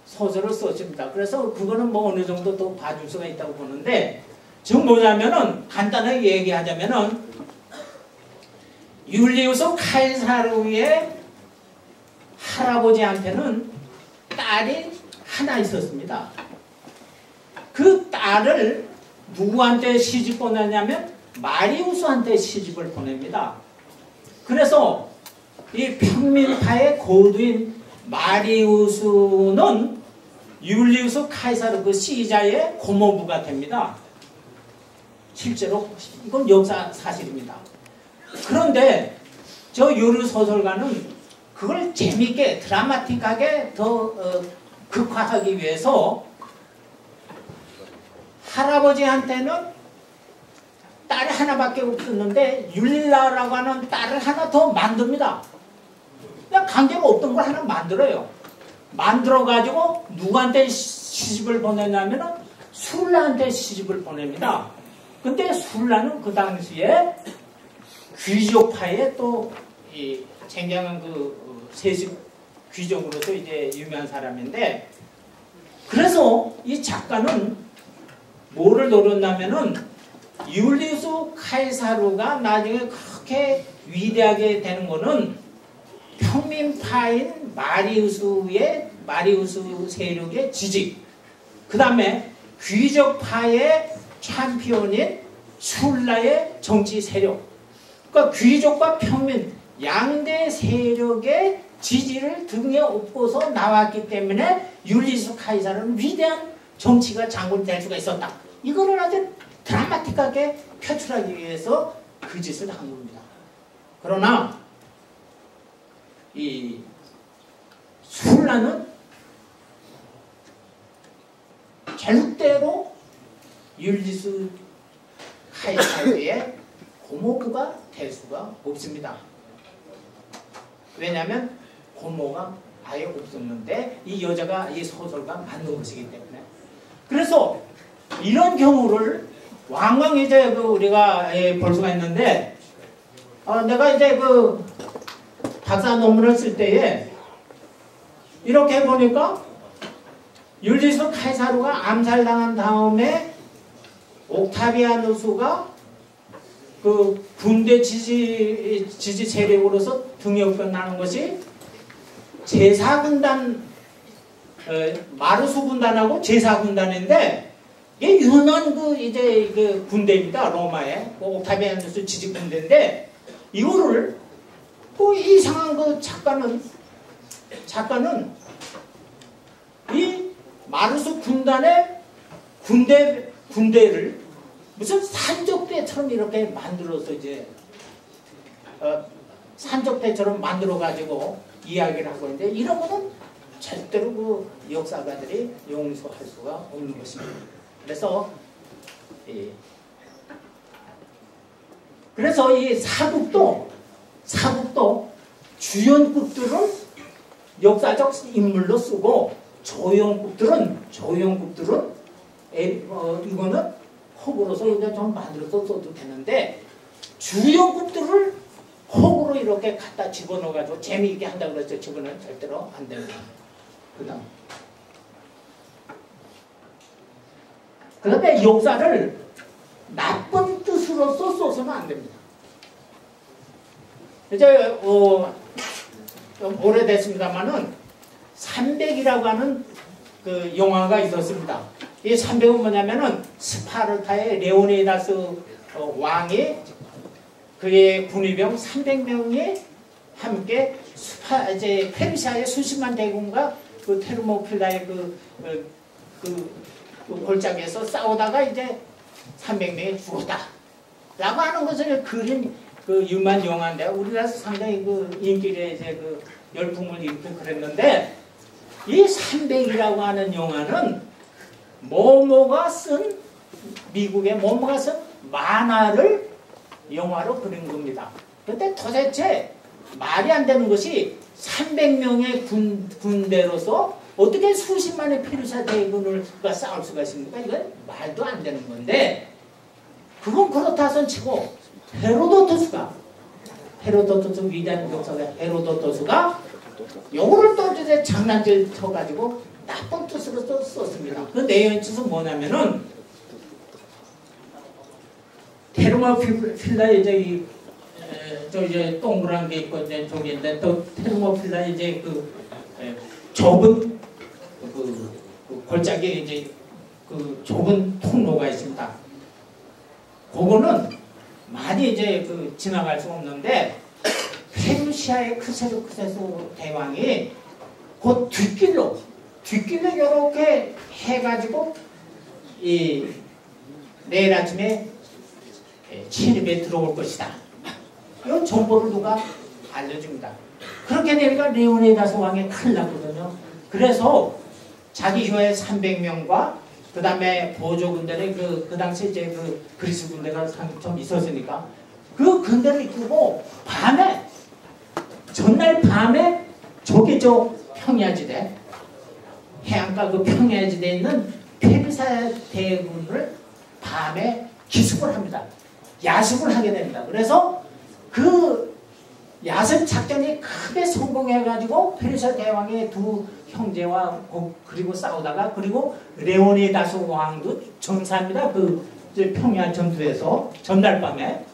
소설을 썼습니다. 그래서 그거는 뭐 어느 정도 더 봐줄 수가 있다고 보는데, 지금 뭐냐면은 간단하게 얘기하자면은 율리우스 카이사르의 할아버지한테는 딸이 하나 있었습니다. 그 딸을 누구한테 시집 보내냐면 마리우스한테 시집을 보냅니다. 그래서 이 평민파의 고두인 마리우스는 율리우스 카이사르 그 시자의 고모부가 됩니다. 실제로 이건 역사 사실입니다. 그런데 저 요르 소설가는 그걸 재미있게 드라마틱하게 더 극화하기 위해서 할아버지한테는 딸이 하나밖에 없었는데 율라라고 하는 딸을 하나 더 만듭니다. 그냥 관계가 없던 걸 하나 만들어요. 만들어가지고 누구한테 시집을 보내냐면 술라한테 시집을 보냅니다. 근데 술라는 그 당시에 귀족파의 또 이 쟁쟁한 그 세습 귀족으로서 이제 유명한 사람인데, 그래서 이 작가는 뭐를 노렸냐면은 율리우스 카이사르가 나중에 그렇게 위대하게 되는 거는 평민파인 마리우스 세력의 지지, 그 다음에 귀족파의 챔피언인 술라의 정치 세력, 그러니까 귀족과 평민 양대 세력의 지지를 등에 업고서 나왔기 때문에 율리우스 카이사르는 위대한 정치가 장군이 될 수가 있었다. 이거를 아주 드라마틱하게 표출하기 위해서 그 짓을 한 겁니다. 그러나 이 술라는 절대로 율리우스 카이사르의 고모부가 될 수가 없습니다. 왜냐하면 고모가 아예 없었는데 이 여자가 이 소설가 만든 것이기 때문에. 그래서 이런 경우를 왕왕 이제 우리가 볼 수가 있는데, 내가 이제 그 박사 논문을 쓸 때에 이렇게 보니까 율리우스 카이사르가 암살당한 다음에 옥타비아누스가 그 군대 지지 세력으로서 등에 업혀나는 것이 제사군단, 마르수 군단하고 제사군단인데, 이게 유명한 그 이제 그 군대입니다. 로마의 그 옥타비아누스 지지 군대인데, 이거를 그 이상한 그 작가는 이 마르수 군단의 군대를 무슨 산적대처럼 이렇게 만들어서 이제 산적대처럼 만들어 가지고 이야기를 하고 있는데, 이런 거는 절대로 그 역사가들이 용서할 수가 없는 것입니다. 그래서 이 사극도 주연급들은 역사적 인물로 쓰고 조연급들은 이거는 호구로서 이제 좀 만들어서 써도 되는데, 주연급들을 호구로 이렇게 갖다 집어넣어가지고 재미있게 한다고 그랬죠. 저거는 절대로 안 됩니다. 그런데 역사를 나쁜 뜻으로서 써서는 안 됩니다. 이제 좀 오래됐습니다만은 300이라고 하는 그 영화가 있었습니다. 이 300은 뭐냐면은 스파르타의 레오니다스 왕이 그의 군의병 300명이 함께 이제 페르시아의 수십만 대군과 그 테르모필라의 그 골짜기에서 싸우다가 이제 300명이 죽었다 라고 하는 것을 그린 그 유명한 영화인데, 우리나라에서 상당히 그 인기에 이제 그 열풍을 일으키고 그랬는데, 이 300이라고 하는 영화는 미국의 모모가 쓴 만화를 영화로 그린 겁니다. 근데 도대체 말이 안 되는 것이 300명의 군대로서 어떻게 수십만의 페르시아 대군을 싸울 수가 있습니까? 이건 말도 안 되는 건데, 그건 그렇다 손 치고 헤로도토스가 위대한 역사가 헤로도토스가 요거를 또 이제 장난질 쳐가지고 나쁜 뜻으로 또 썼습니다. 그 내용의 뜻은 뭐냐면은 테르모필라 이제 저 이제 동그란 게 있고 이제 저기인데 또 테르모필라 이제 그 좁은 그 골짜기에 이제 그 좁은 통로가 있습니다. 그거는 많이 이제 그 지나갈 수 없는데 페르시아의 크세스 대왕이 그 뒷길로 이렇게 해가지고 이 내일 아침에 침입에 들어올 것이다. 이런 정보를 누가 알려줍니다. 그렇게 되니까 레오니다스 왕이 큰일 났거든요. 그래서 자기 효의 300명과 그 다음에 보조 군대를 그 당시 이제 그 그리스 군대가 좀 있었으니까 그 군대를 이끌고 전날 밤에 저기 저 평야지대 해안가 그 평야지대에 있는 페르시아 대군을 밤에 기습을 합니다. 야습을 하게 됩니다. 그래서 그 야습 작전이 크게 성공해가지고 페르시아 대왕의 두 형제와 그리고 싸우다가 그리고 레오니다스 왕도 전사합니다. 그 평야 전투에서 전날 밤에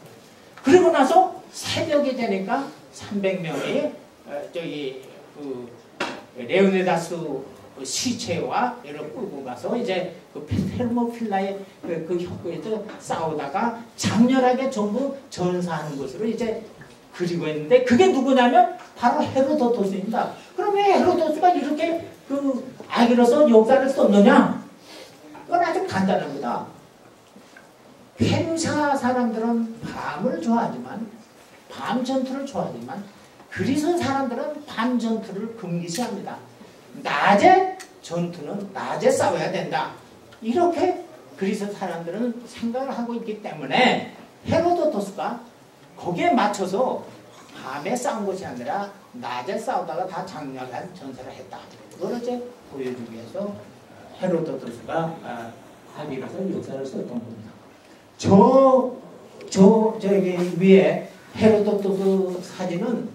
그리고 나서 새벽이 되니까 300명이 저기 그 레오니다스 시체와 이를 끌고 가서 이제 그 테르모필라의 그 협곡에서 싸우다가 장렬하게 전부 전사하는 것으로 이제 그리고 있는데 그게 누구냐면 바로 헤로도토스입니다. 그럼 왜 헤로도스가 이렇게 그 아기로서 역사를 썼느냐? 그건 아주 간단합니다. 페르시아 사람들은 밤을 좋아하지만 밤 전투를 좋아하지만 그리스 사람들은 밤 전투를 금기시합니다. 낮에 전투는 낮에 싸워야 된다. 이렇게 그리스 사람들은 생각을 하고 있기 때문에 헤로도토스가 거기에 맞춰서 밤에 싸운 것이 아니라 낮에 싸우다가 다 장렬한 전사를 했다. 그걸 이제 보여주기 위해서 헤로도토스가 하비로서 역사를 썼던 겁니다. 저기 위에 헤로도토스 사진은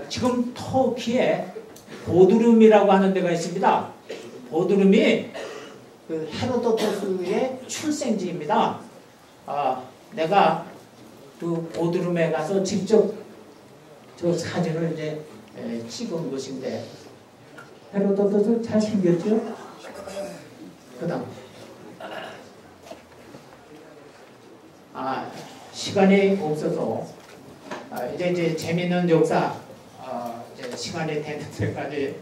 지금 터키에 보드룸이라고 하는 데가 있습니다. 보드룸이 그 헤로도토스의 출생지입니다. 내가 그 보드룸에 가서 직접 저 사진을 이제 찍은 것인데 헤로도토스 잘 생겼죠? 그 다음 시간이 없어서 이제 재밌는 역사 이제 시간이 되는 데까지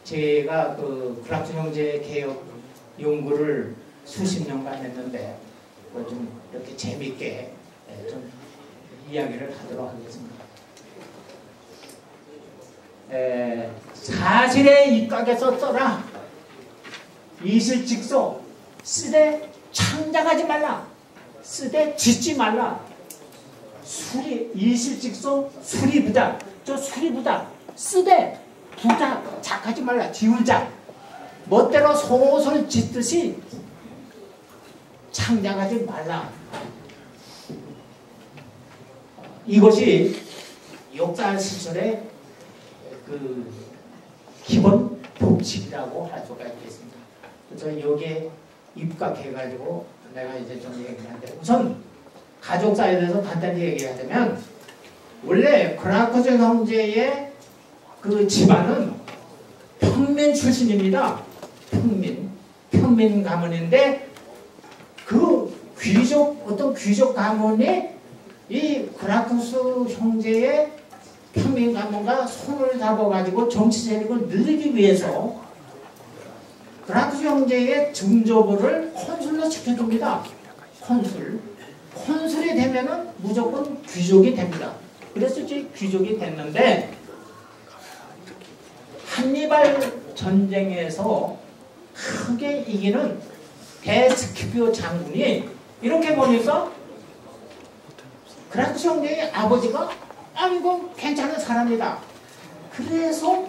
제가 그 프랑스 형제 개혁 연구를 수십 년간 했는데 좀 이렇게 재밌게 좀 이야기를 하도록 하겠습니다. 사실의 입각에서 써라. 이실직소 쓰되 창작하지 말라. 쓰되 짓지 말라. 이실직소 수리부작. 저 수리부작 쓰되 부작 작하지 말라. 지울작 멋대로 소설 짓듯이 창작하지 말라. 이것이 역사 시설의 그 기본 법칙이라고 할 수가 있겠습니다. 그래서 여기에 입각해가지고 내가 이제 좀 얘기하는데 우선 가족사에 대해서 간단히 얘기하자면 원래 그라코스 형제의 그 집안은 평민 출신입니다. 평민 가문인데 그 어떤 귀족 가문이 이 그라코스 형제의 평민 가문과 손을 잡아가지고 정치 세력을 늘리기 위해서 그라코스 형제의 증조부를 콘술로 시켜줍니다. 콘술이 되면은 무조건 귀족이 됩니다. 그래서 이제 귀족이 됐는데 한니발 전쟁에서 크게 이기는 대스키피오 장군이 이렇게 보니까 그라코스 형제의 아버지가 아이고 괜찮은 사람이다. 그래서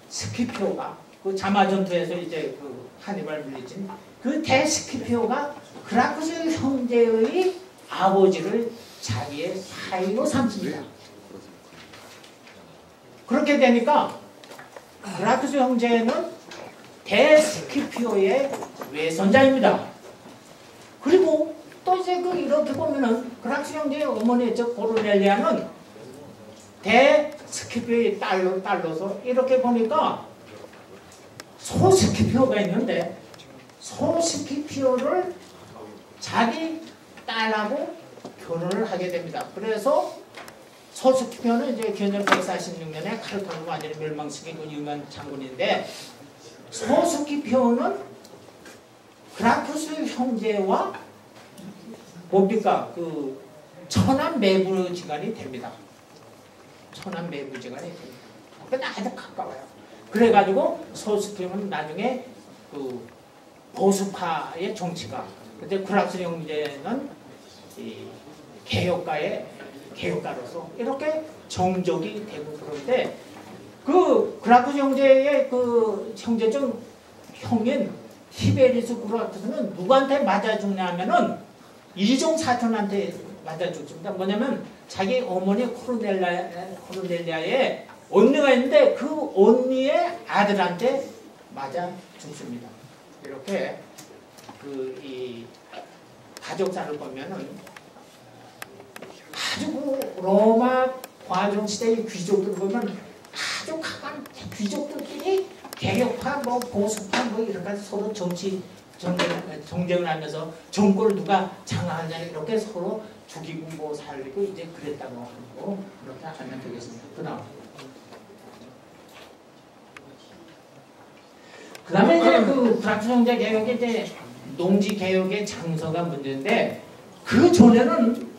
대스키피오가 그 자마전투에서 이제 그 한니발 물리친 그 대스키피오가 그라쿠스 형제의 아버지를 자기의 사위로 삼습니다. 그렇게 되니까 그라쿠스 형제는 대스키피오의 외손자입니다. 그리고 또 이제 이렇게 보면은 그라쿠스 형제의 어머니 고르넬리아는 대스키피오의 딸로서 이렇게 보니까 소스키피오가 있는데 소스키피오를 자기 딸하고 결혼을 하게 됩니다. 그래서 소스키피오는 이제 기원전 146년에 카르타고가 완전히 멸망시킨 유명한 장군인데 소스키피오는 그라쿠스 형제와 뭡니까 그 천안 매부지간이 됩니다. 천안 매부지간이 됩니다. 그게 아주 가까워요. 그래가지고 소스키피오는 나중에 그 보수파의 정치가 근데 그라쿠스 형제는 이 개혁가로서 이렇게 정적이 되고 그런데 그 그라쿠스 형제의 그 형제중 형인 티베리스 그라쿠스는 누구한테 맞아 죽냐면은 이종 사촌한테 맞아 죽습니다. 뭐냐면 자기 어머니 코르넬리아의 언니가 있는데 그 언니의 아들한테 맞아 죽습니다. 이렇게 이 가족사를 보면은 아주 로마 과정 시대의 귀족들 보면 아주 강한 귀족들끼리 개혁파, 보수파 이렇게 서로 정쟁을 하면서 정권을 누가 장악하냐 이렇게 서로 죽이고 살리고 이제 그랬다고 하고 그렇게 하면 되겠습니다. 그다음에 이제 그 그라쿠스 형제 개혁의 이제 농지 개혁의 장서가 문제인데 그 전에는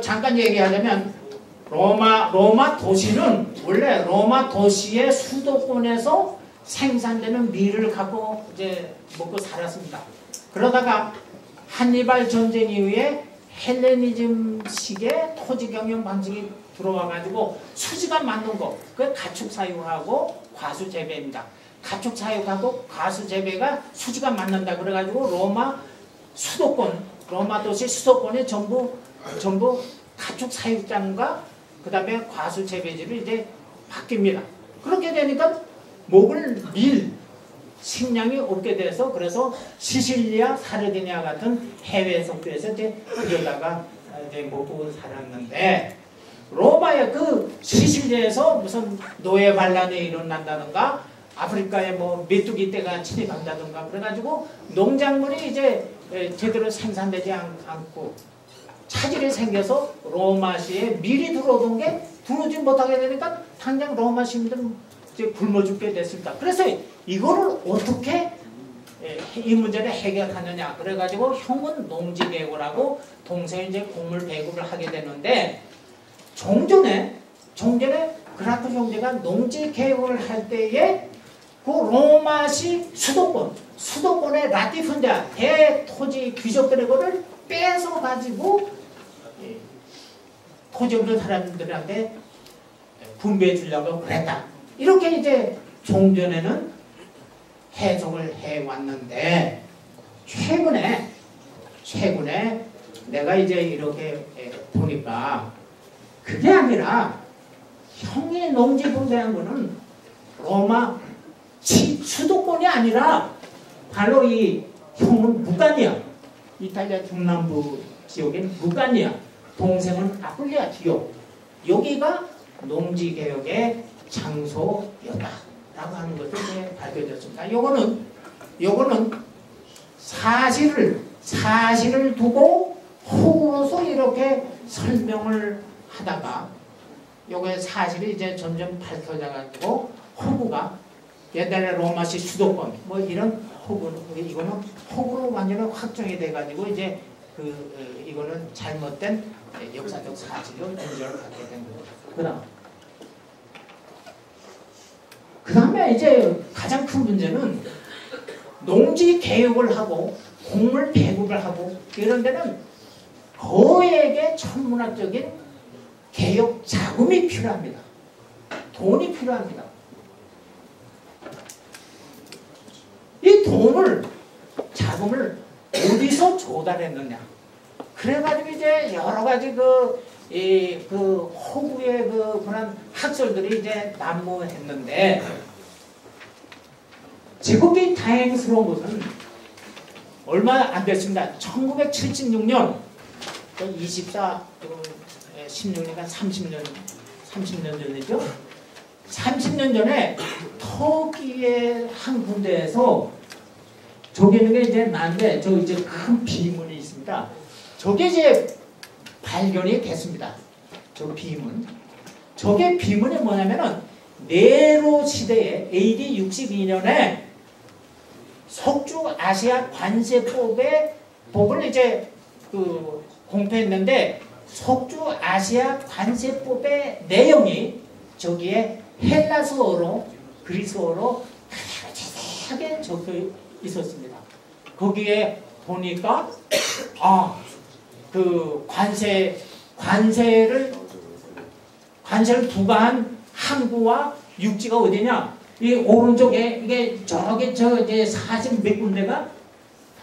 잠깐 얘기하자면 로마 도시는 원래 로마 도시의 수도권에서 생산되는 밀을 갖고 이제 먹고 살았습니다. 그러다가 한니발 전쟁 이후에 헬레니즘식의 토지 경영 방식이 들어와 가지고 수지가 맞는 거, 그 가축 사육하고 과수 재배입니다. 가축 사육하고 과수 재배가 수지가 맞는다 그래가지고 로마 도시 수도권이 전부 가축 사육장과 그 다음에 과수 재배지로 이제 바뀝니다. 그렇게 되니까 먹을 식량이 없게 돼서 그래서 시실리아, 사르디니아 같은 해외 속도에서 이제 그러다가 이제 먹고 살았는데 로마의 그 시실리아에서 무슨 노예 반란이 일어난다든가 아프리카에 메뚜기 떼가 침입한다든가 그래가지고 농작물이 이제 제대로 생산되지 않고 차질이 생겨서 로마시에 밀이 들어오던 게 들어오지 못하게 되니까 당장 로마 시민들은 이제 굶어 죽게 됐습니다. 그래서 이거를 어떻게 이 문제를 해결하느냐 그래가지고 형은 농지개혁을 하고 동생이 이제 곡물 배급을 하게 되는데 종전에 그라쿠스 형제가 농지개혁을 할 때에 그 로마시 수도권의 라티푼자 대토지 귀족들의 거를 빼서 가지고 토지 없는 사람들한테 분배해 주려고 그랬다. 이렇게 이제 종전에는 해석을 해왔는데 최근에 내가 이제 이렇게 보니까 그게 아니라 형이 농지 분배한 거는 로마 수도권이 아니라 바로 이 형은 무가니아 이탈리아 중남부 지역인 무가니아 동생은 아플리아 지역 여기가 농지개혁의 장소였다라고 하는 것이 이제 밝혀졌습니다. 요거는 사실을 두고 호구로서 이렇게 설명을 하다가 요거의 사실이 이제 점점 밝혀져 가지고 호구가 옛날에 로마시 수도권 이런 이거는 호구로 완전히 확정이 돼 가지고 이제 이거는 잘못된 역사적 사실로 문제를 갖게 된 거죠. 그 다음에 이제 가장 큰 문제는 농지 개혁을 하고 곡물 배급을 하고 이런 데는 거액의 천문학적인 개혁 자금이 필요합니다. 돈이 필요합니다. 이 돈을 상품을 어디서 조달했느냐. 그래가지고 이제 여러 가지 그 호구의 그런 학설들이 이제 난무했는데, 제국이 다행스러운 것은 얼마 안 됐습니다. 1976년 16년간 30년 전이죠. 30년 전에 터키의 한 군대에서 저기 있는 게 이제 난데 저 이제 큰 비문이 있습니다. 저게 이제 발견이 됐습니다. 저 비문. 저게 비문이 뭐냐면은 네로 시대에 AD 62년에 석주 아시아 관세법을 이제 공표했는데, 석주 아시아 관세법의 내용이 저기에 헬라스어로 그리스어로 자세하게 적혀 있었습니다. 거기에 보니까 그 관세를 부과한 항구와 육지가 어디냐? 이 오른쪽에 이게 이제 40 몇 군데가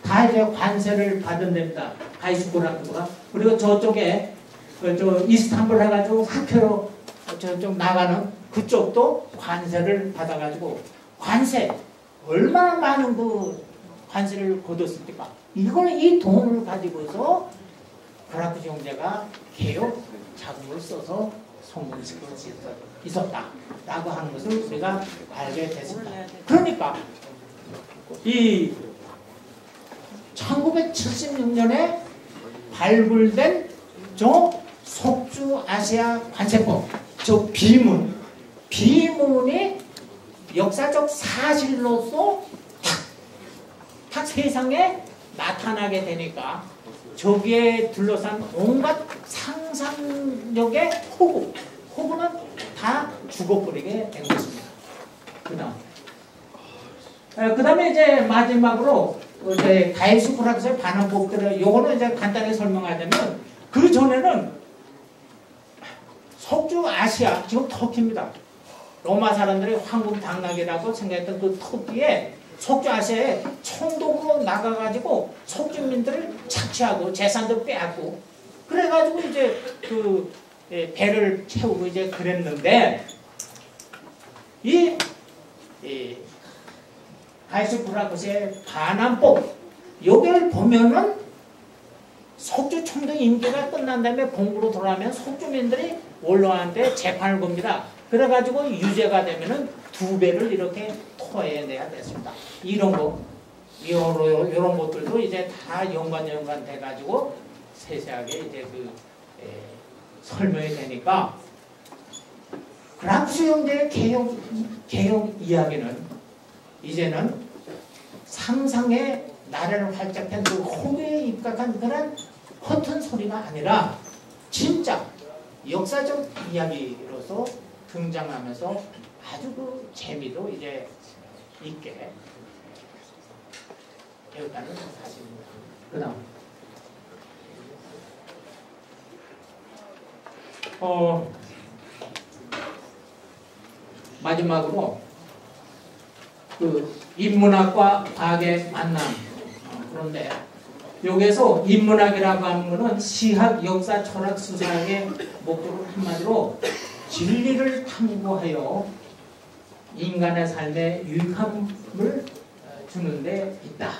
다 이제 관세를 받은 데입니다. 바이스코라크가. 그리고 저쪽에 저 이스탄불 해가지고 국회로 저쪽 나가는 그쪽도 관세를 받아가지고, 관세 얼마나 많은 그 관세를 거뒀습니까? 이 돈을 가지고서 브라크스 형제가 개혁 자금을 써서 성공시킬 수 있었다라고 하는 것을 우리가 알게 됐습니다. 그러니까 이 1976년에 발굴된 저 석주 아시아 관세법, 저 비문이 역사적 사실로서 탁 세상에 나타나게 되니까 저기에 둘러싼 온갖 상상력의 호구는 다 죽어버리게 된 것입니다. 그 다음에 이제 마지막으로 이제 다이스 프락스의 반환법들을 요거는 이제 간단히 설명하자면, 그 전에는 석주 아시아, 지금 터키입니다. 로마 사람들이 황금 당나귀라고 생각했던 그 터키에 석주 아시아에 총독으로 나가가지고 석주민들을 착취하고 재산도 빼앗고 그래가지고 이제 그 배를 채우고 이제 그랬는데, 이 다이스 프락스의 반환법 여기를 보면은 석주 총독 임기가 끝난 다음에 본국으로 돌아오면 석주민들이 원로한테 재판을 겁니다. 그래가지고 유죄가 되면은 2배를 이렇게 토해내야 됐습니다. 이런 것들도 이제 다 연관 돼가지고 세세하게 이제 설명이 되니까, 그락스 형제의 개혁 이야기는 이제는 상상의 나래를 활짝 편 그 호기에 입각한 그런 허튼 소리가 아니라 진짜 역사적 이야기로서 등장하면서 아주 그 재미도 이제 있게 되었다는 사실입니다. 그 다음 마지막으로 그 인문학과 과학의 만남. 그런데 여기에서 인문학이라고 하는 것은 시학, 역사, 철학, 수사학의 목적을 한마디로 진리를 탐구하여 인간의 삶에 유익함을 주는 데 있다.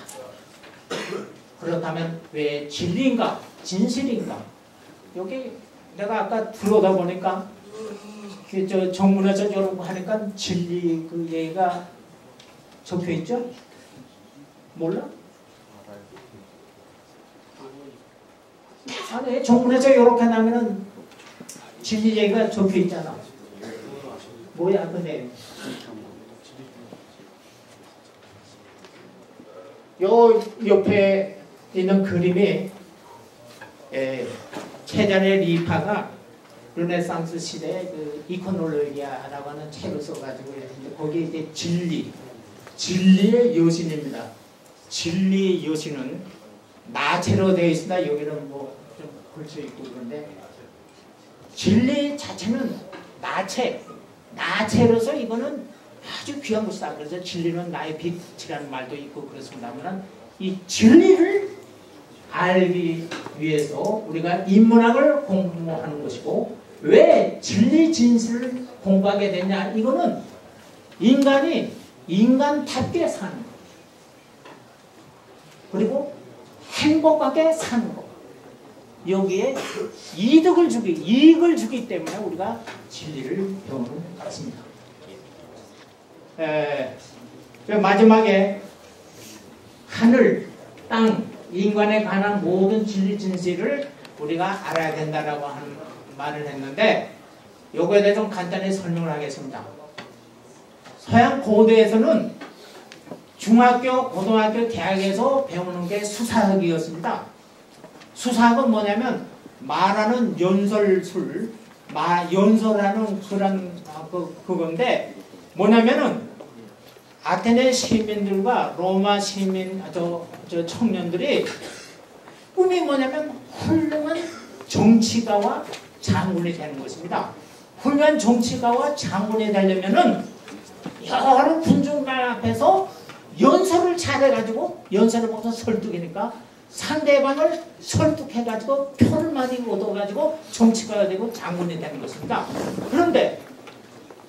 그렇다면 왜 진리인가? 진실인가? 여기 내가 아까 들어오다 보니까 저 정문에서 이런 거 하니까 진리 그 얘기가 적혀있죠? 몰라? 아니 정문에서 이렇게 나면은 진리 얘기가 적혀있잖아. 뭐야 그 내용? 요 옆에 있는 그림이 체잔의 리파가 르네상스 시대의 그 이코놀로기아라고 하는 책을 써가지고 거기에 이제 진리의 여신입니다. 진리의 여신은 나체로 되어 있습니다. 여기는 뭐 좀 걸쳐 있고 그런데 진리 자체는 나체로서 이거는 아주 귀한 것이다. 그래서 진리는 나의 빛이라는 말도 있고 그렇습니다만 이 진리를 알기 위해서 우리가 인문학을 공부하는 것이고, 왜 진리 진실을 공부하게 되냐, 이거는 인간이 인간답게 사는 것, 그리고 행복하게 사는 것, 여기에 이익을 주기 때문에 우리가 진리를 배우는 것입니다. 마지막에 하늘, 땅, 인간에 관한 모든 진리 진실을 우리가 알아야 된다라고 하는 말을 했는데, 요거에 대해서 좀 간단히 설명을 하겠습니다. 서양 고대에서는 중학교, 고등학교, 대학에서 배우는 게 수사학이었습니다. 수사학은 뭐냐면 말하는 연설술, 연설하는 그건데, 뭐냐면은 아테네 시민들과 로마 시민, 청년들이 꿈이 뭐냐면 훌륭한 정치가와 장군이 되는 것입니다. 훌륭한 정치가와 장군이 되려면은 여러 군중들 앞에서 연설을 잘해가지고, 연설을 모두 설득이니까 상대방을 설득해가지고 표를 많이 얻어가지고 정치가가 되고 장군이 되는 것입니다. 그런데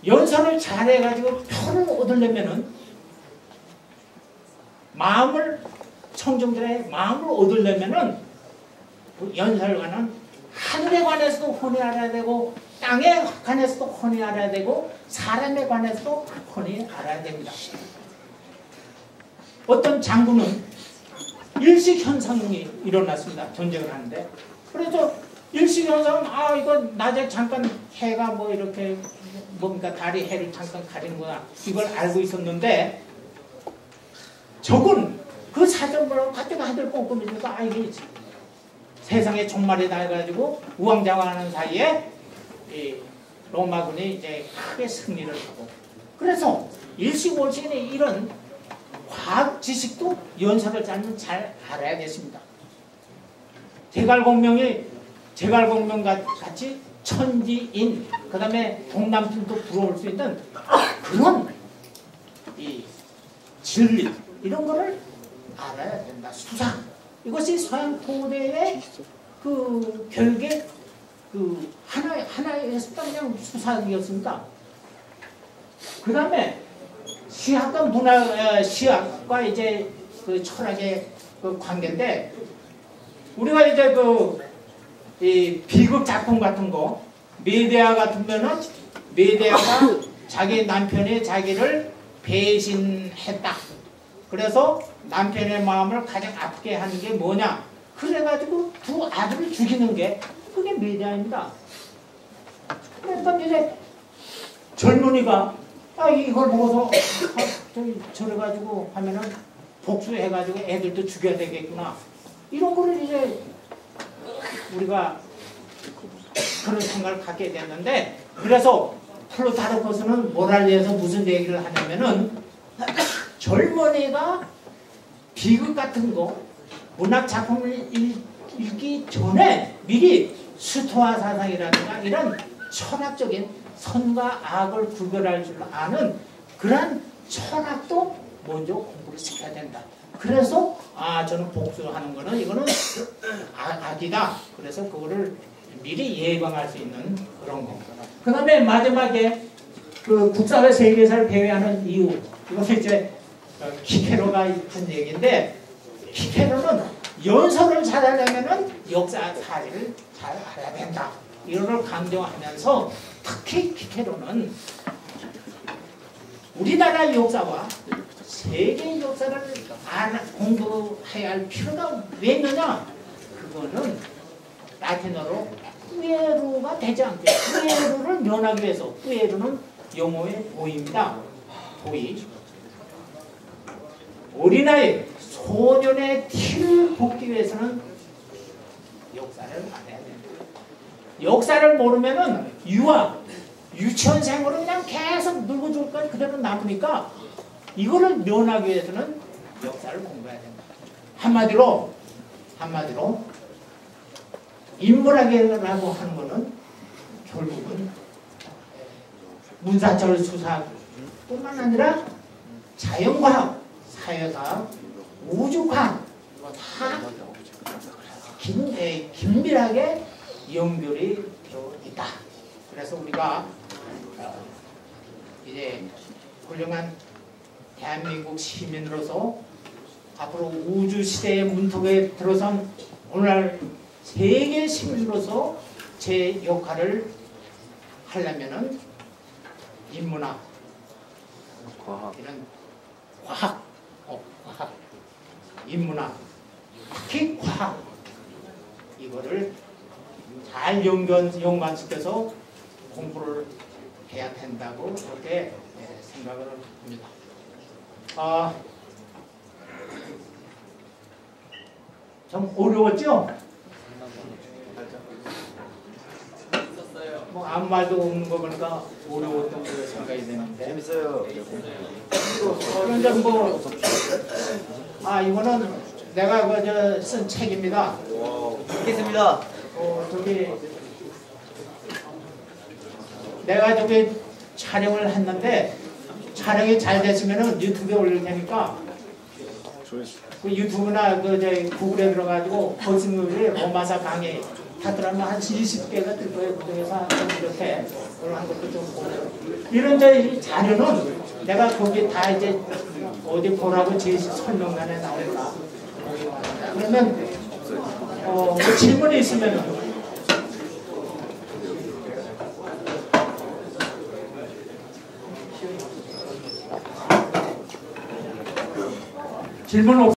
연설을 잘해가지고 표를 얻으려면은 청중들의 마음을 얻으려면은 그 연설가는 하늘에 관해서도 훤히 알아야 되고, 땅에 관해서도 훤히 알아야 되고, 사람에 관해서도 훤히 알아야 됩니다. 어떤 장군은 일식현상이 일어났습니다. 전쟁을 하는데. 그래서 일식현상은 이거 낮에 잠깐 해가 뭐 이렇게 뭡니까, 달이 해를 잠깐 가리는구나, 이걸 알고 있었는데, 적은 그 사정을 가지고 하들 꼼꼼해지니까 이게 세상에 종말이다 해가지고 우왕좌왕하는 사이에 이 로마군이 이제 크게 승리를 하고, 그래서 일식월식의 이런 과학 지식도 연설을 짜면 잘 알아야겠습니다. 제갈공명 같이 천지인, 그 다음에 동남풍도 부러울 수 있는 그런 이 진리, 이런 거를 알아야 된다. 수사. 이것이 서양 고대의 그 결계, 그 하나의 그냥 수사이었습니다. 그 다음에 시학과 시학과 이제 그 철학의 그 관계인데, 우리가 이제 이 비극 작품 같은 거, 메데아 같으면은 메데아가 자기 남편이 자기를 배신했다. 그래서 남편의 마음을 가장 아프게 하는 게 뭐냐? 그래가지고 두 아들을 죽이는 게 그게 메데아입니다. 그래서 이제 젊은이가 이걸 보고서 저래가지고 하면은 복수해가지고 애들도 죽여야 되겠구나, 이런 거를 이제 우리가 그런 생각을 갖게 됐는데, 그래서 플루타르코스는 모랄리에서 무슨 얘기를 하냐면은 젊은이가 비극 같은 거, 문학 작품을 읽기 전에 미리 스토아 사상이라든가 이런 철학적인 선과 악을 구별할 줄 아는 그런 철학도 먼저 공부를 시켜야 된다. 그래서 저는 복수하는 거는 이거는 악이다. 그래서 그거를 미리 예방할 수 있는 그런 겁니다. 그 다음에 마지막에 그 국사와 세계사를 배회하는 이유, 이것은 이제 키케로가 한 얘기인데, 키케로는 연설을 잘하려면은 역사 사실을 잘 알아야 된다, 이거를 강조하면서 특히 키케로는 우리나라 역사와 세계 역사를 공부해야 할 필요가 왜 있느냐? 그거는 라틴어로 뿌에루가 되지 않게, 뿌에루를 면하기 위해서, 뿌에루는 영어의 보이입니다. 보이. 어린아이, 소년의 티를 볶기 위해서는 역사를 알아야 됩니다. 역사를 모르면은 유치원생으로 그냥 계속 놀고 죽을 건 그대로 남으니까 이거를 면하기 위해서는 역사를 공부해야 된다. 한마디로 인문학이라고 하는 거는 결국은 문사철 수사뿐만 아니라 자연과학, 사회과학, 우주과학, 다 긴밀하게 연결이 되어 있다. 그래서 우리가 이제 훌륭한 대한민국 시민으로서 앞으로 우주 시대의 문턱에 들어선 오늘날 세계 시민으로서 제 역할을 하려면은 인문학, 이런 과학, 인문학, 특히 과학 이거를 잘 연관시켜서 공부를 해야 된다고 그렇게 생각을 합니다. 좀 어려웠죠? 뭐 아무 말도 없는 거 보니까 어려웠던 거 생각이 되는데. 재밌어요. 그런데 이거는 내가 쓴 책입니다. 있겠습니다. 내가 저기 촬영을 했는데 촬영이 잘 됐으면은 유튜브에 올릴 테니까 그 유튜브나 구글에 들어가지고 거승률이 로마사 강의 하더라면 한 20개가 뜰 거예요. 그중에서 이렇게 그런 것도 좀 보고 이런 자료는 내가 거기 다 이제 어디 보라고 제시 설명란에 나올까. 그러면 뭐 질문이 있으면 질문 없